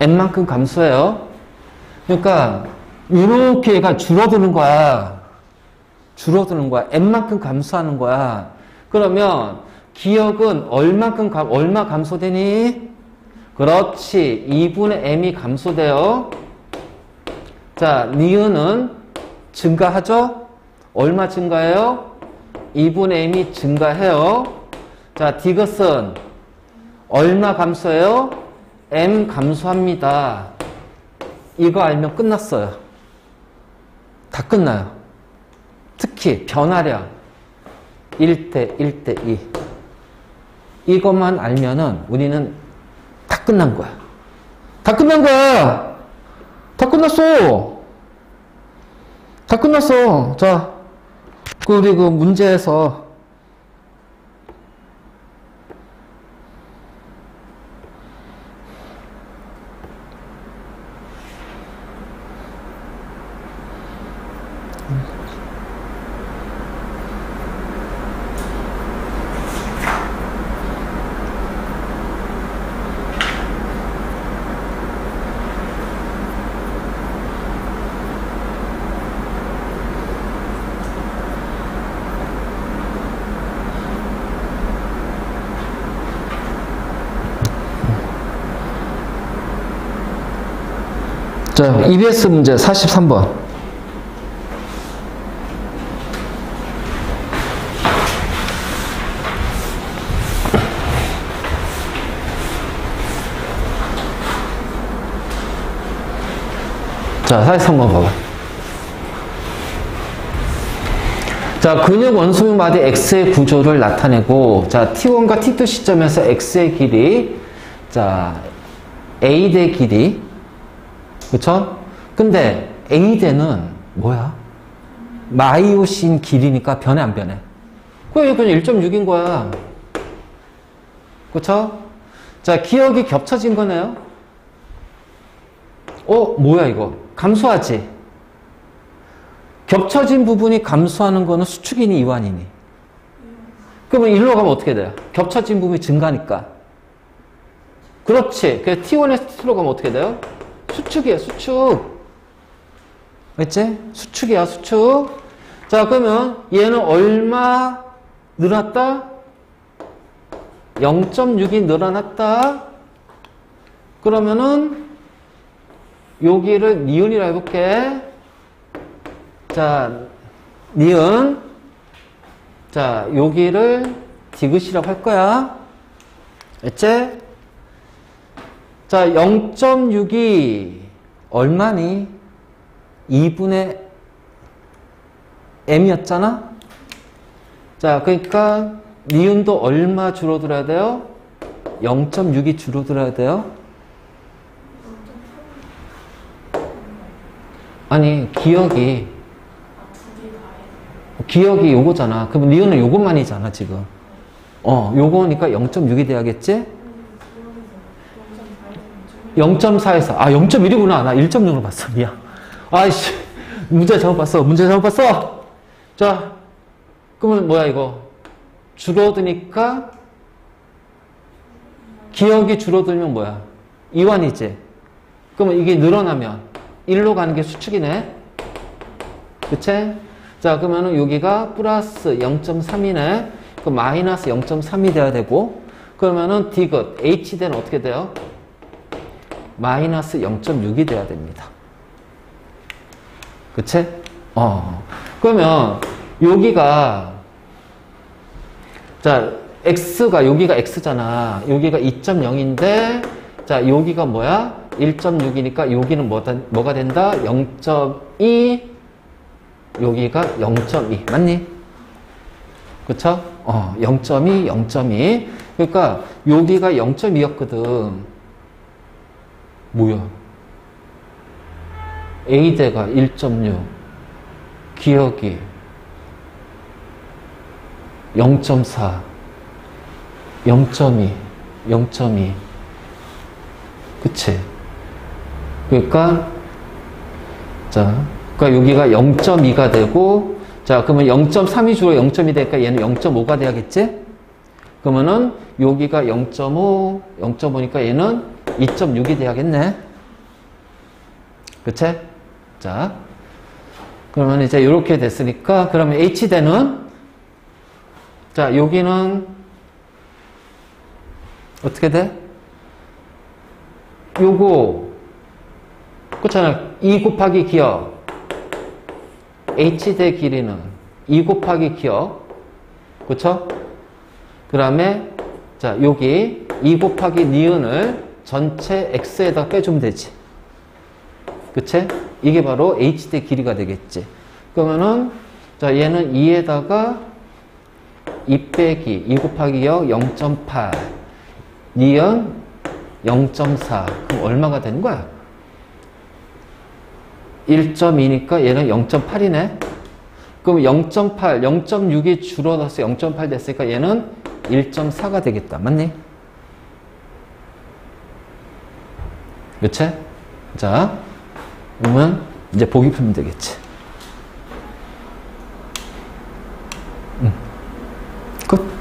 N만큼 감소해요. 그러니까 이렇게 얘가 줄어드는 거야. 줄어드는 거야. N만큼 감소하는 거야. 그러면 기억은 얼마 감소되니? 그렇지. 2분의 M이 감소돼요. 자, 니은은 증가하죠? 얼마 증가해요? 2분의 M이 증가해요. 자, 디귿은 얼마 감소해요? M 감소합니다. 이거 알면 끝났어요. 다 끝나요. 특히 변화량 1대 1대 2. 이것만 알면은 우리는 다 끝난 거야. 다 끝난 거야. 다 끝났어. 다 끝났어. 자, 우리 그 문제에서 자, EBS 문제 43번. 자, 43번 봐봐. 자, 근육 원소유 마디 X의 구조를 나타내고, 자, T1과 T2 시점에서 X의 길이, 자, A대 길이, 그쵸? 근데 A대는 뭐야? 마이오신 길이니까 변해 안 변해? 그냥 1.6인 거야. 그쵸? 자, 기억이 겹쳐진 거네요. 뭐야 이거? 감소하지? 겹쳐진 부분이 감소하는 거는 수축이니 이완이니? 그러면 일로 가면 어떻게 돼요? 겹쳐진 부분이 증가니까. 그렇지. 그래서 T1에서 T2로 가면 어떻게 돼요? 수축이에요, 수축. 알지? 수축이야, 수축. 자, 그러면 얘는 얼마 늘어났다? 0.6이 늘어났다. 그러면은 여기를 니은이라 해볼게. 자, 니은. 자, 여기를 디귿이라고 할 거야. 알지? 자, 0.6이 얼마니? 2분의 m이었잖아? 자, 그러니까 니은도 얼마 줄어들어야 돼요? 0.6이 줄어들어야 돼요? 아니, 기억이 요거잖아. 그럼 니은은 요것만이잖아, 지금. 요거니까 0.6이 돼야겠지? 0.4에서 0.1이구나. 나 1.0으로 봤어. 미안. 아이씨, 문제 잘못 봤어. 문제 잘못 봤어. 자, 그러면 뭐야 이거? 줄어드니까 기억이 줄어들면 뭐야? 이완이지. 그러면 이게 늘어나면 1로 가는 게 수축이네. 그치? 자, 그러면은 여기가 플러스 0.3이네. 그 마이너스 0.3이 돼야 되고, 그러면은 디귿, H대는 어떻게 돼요? 마이너스 0.6이 돼야 됩니다. 그치? 그러면 여기가, 자, X가, 여기가 X잖아. 여기가 2.0인데, 자, 여기가 뭐야? 1.6이니까 여기는 뭐가 된다? 0.2, 여기가 0.2. 맞니? 그쵸? 0.2, 0.2. 그러니까 여기가 0.2였거든. 뭐야? A대가 1.6, 기억이 0.4, 0.2, 0.2. 그치? 그러니까, 자, 그러니까 여기가 0.2가 되고, 자, 그러면 0.3이 주로 0.2 되니까 얘는 0.5가 돼야겠지? 그러면은 여기가 0.5, 0.5니까 얘는 2.6이 돼야겠네. 그치? 자, 그러면 이제 이렇게 됐으니까, 그러면 H대는, 자, 여기는 어떻게 돼? 요거, 그렇잖아. 2 곱하기 기억. H대 길이는 2 곱하기 기억. 그쵸? 그 다음에, 자, 여기 2 곱하기 니은을 전체 X에다 빼주면 되지. 그치? 이게 바로 H대 길이가 되겠지. 그러면은, 자, 얘는 2에다가 2 빼기 2 곱하기 기억 0.8. 니은 0.4. 그럼 얼마가 되는 거야? 1.2니까 얘는 0.8이네. 그럼 0.8, 0.6이 줄어들어서 0.8 됐으니까 얘는 1.4가 되겠다. 맞니? 그치? 자, 그러면 이제 보기 풀면 되겠지. 끝.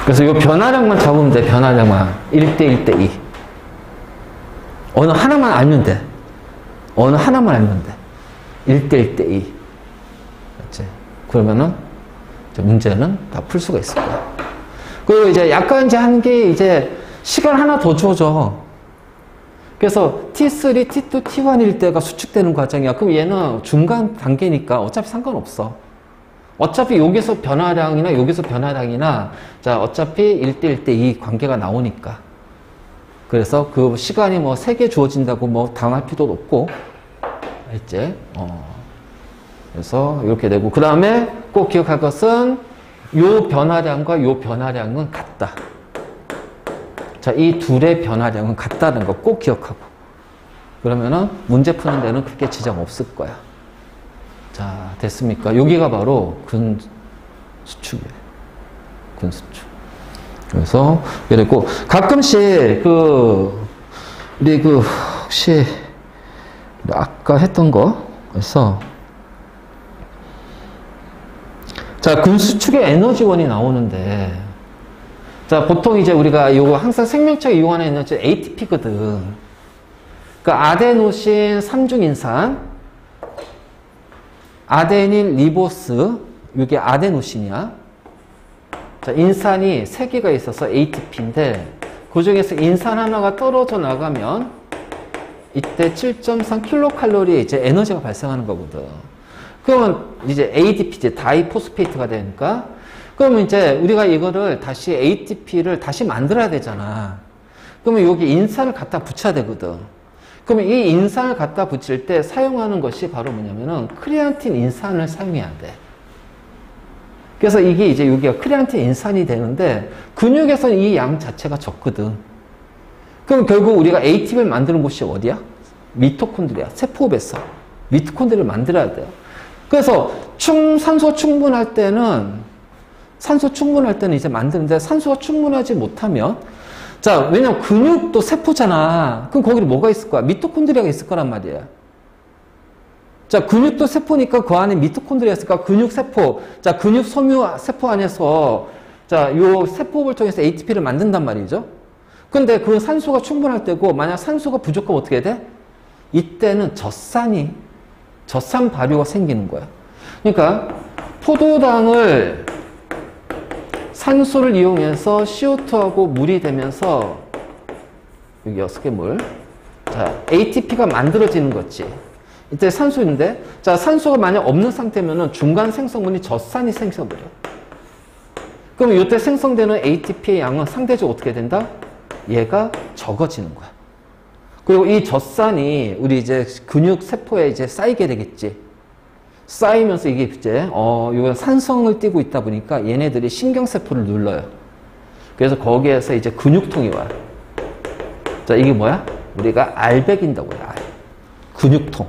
그래서 이 변화량만 잡으면 돼. 변화량만. 1대 1대 2. 어느 하나만 알면 돼. 어느 하나만 알면 돼. 1대 1대 2. 그렇지? 그러면은 이제 문제는 다 풀 수가 있을 거야. 그리고 이제 약간 이제 한 게 이제 시간 하나 더 주어져. 그래서 T3, T2, T1일 때가 수축되는 과정이야. 그럼 얘는 중간 단계니까 어차피 상관없어. 어차피 여기서 변화량이나 여기서 변화량이나 자 어차피 1대 1대 2 관계가 나오니까. 그래서 그 시간이 뭐 3개 주어진다고 뭐 당할 필요도 없고. 알지? 그래서 이렇게 되고 그 다음에 꼭 기억할 것은 요 변화량과 요 변화량은 같다. 자, 이 둘의 변화량은 같다는 거 꼭 기억하고. 그러면은 문제 푸는 데는 크게 지장 없을 거야. 자, 됐습니까? 여기가 바로 근수축이에요. 근수축. 그래서, 그리고 가끔씩 우리 혹시 아까 했던 거, 그래서 자, 근수축의 에너지원이 나오는데, 자, 보통 이제 우리가 요거 항상 생명체가 이용하는 에너지 ATP거든. 그러니까 아데노신 3중인산, 아데닌 리보스, 이게 아데노신이야. 자, 인산이 3개가 있어서 ATP인데, 그 중에서 인산 하나가 떨어져 나가면, 이때 7.3kcal 이제 에너지가 발생하는 거거든. 그러면 이제 ADP, 이제 다이포스페이트가 되니까, 그러면 이제 우리가 이거를 다시 ATP를 다시 만들어야 되잖아. 그러면 여기 인산을 갖다 붙여야 되거든. 그러면 이 인산을 갖다 붙일 때 사용하는 것이 바로 뭐냐면은 크레아틴 인산을 사용해야 돼. 그래서 이게 이제 여기가 크레아틴 인산이 되는데 근육에서는 이 양 자체가 적거든. 그럼 결국 우리가 ATP를 만드는 곳이 어디야? 미토콘드리아, 세포배서. 미토콘드리아를 만들어야 돼요. 그래서 산소 충분할 때는 이제 만드는데 산소가 충분하지 못하면 자, 왜냐면 근육도 세포잖아. 그럼 거기에 뭐가 있을 거야? 미토콘드리아가 있을 거란 말이야. 자, 근육도 세포니까 그 안에 미토콘드리아가 있을까? 근육세포. 자, 근육 섬유 세포 안에서 자, 요 세포를 통해서 ATP를 만든단 말이죠. 근데 그 산소가 충분할 때고 만약 산소가 부족하면 어떻게 돼? 이때는 젖산 발효가 생기는 거야. 그러니까 포도당을 산소를 이용해서 CO2하고 물이 되면서 여기 6개 물. 자, ATP가 만들어지는 거지. 이때 산소인데, 자, 산소가 만약 없는 상태면은 중간 생성물이 젖산이 생성돼요. 그럼 이때 생성되는 ATP의 양은 상대적으로 어떻게 된다? 얘가 적어지는 거야. 그리고 이 젖산이 우리 이제 근육 세포에 이제 쌓이게 되겠지. 쌓이면서 이게 이제 이건 산성을 띠고 있다 보니까 얘네들이 신경세포를 눌러요. 그래서 거기에서 이제 근육통이 와요. 자, 이게 뭐야? 우리가 알배긴다고 해요. 근육통.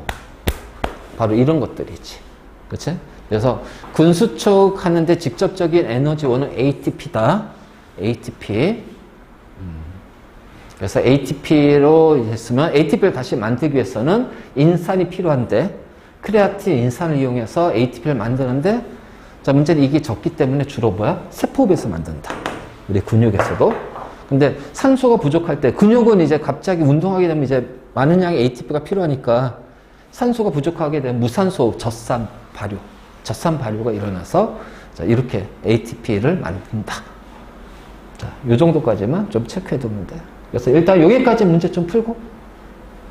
바로 이런 것들이지. 그치? 그래서 근수축 하는데 직접적인 에너지원은 ATP다. ATP. 그래서 ATP로 했으면 ATP를 다시 만들기 위해서는 인산이 필요한데 크레아틴 인산을 이용해서 ATP를 만드는데 자, 문제는 이게 적기 때문에 주로 뭐야? 세포에서 만든다. 우리 근육에서도. 근데 산소가 부족할 때 근육은 이제 갑자기 운동하게 되면 이제 많은 양의 ATP가 필요하니까 산소가 부족하게 되면 무산소 젖산 발효가 일어나서 자, 이렇게 ATP를 만든다. 자, 요 정도까지만 좀 체크해 두면 돼. 그래서 일단 여기까지 문제 좀 풀고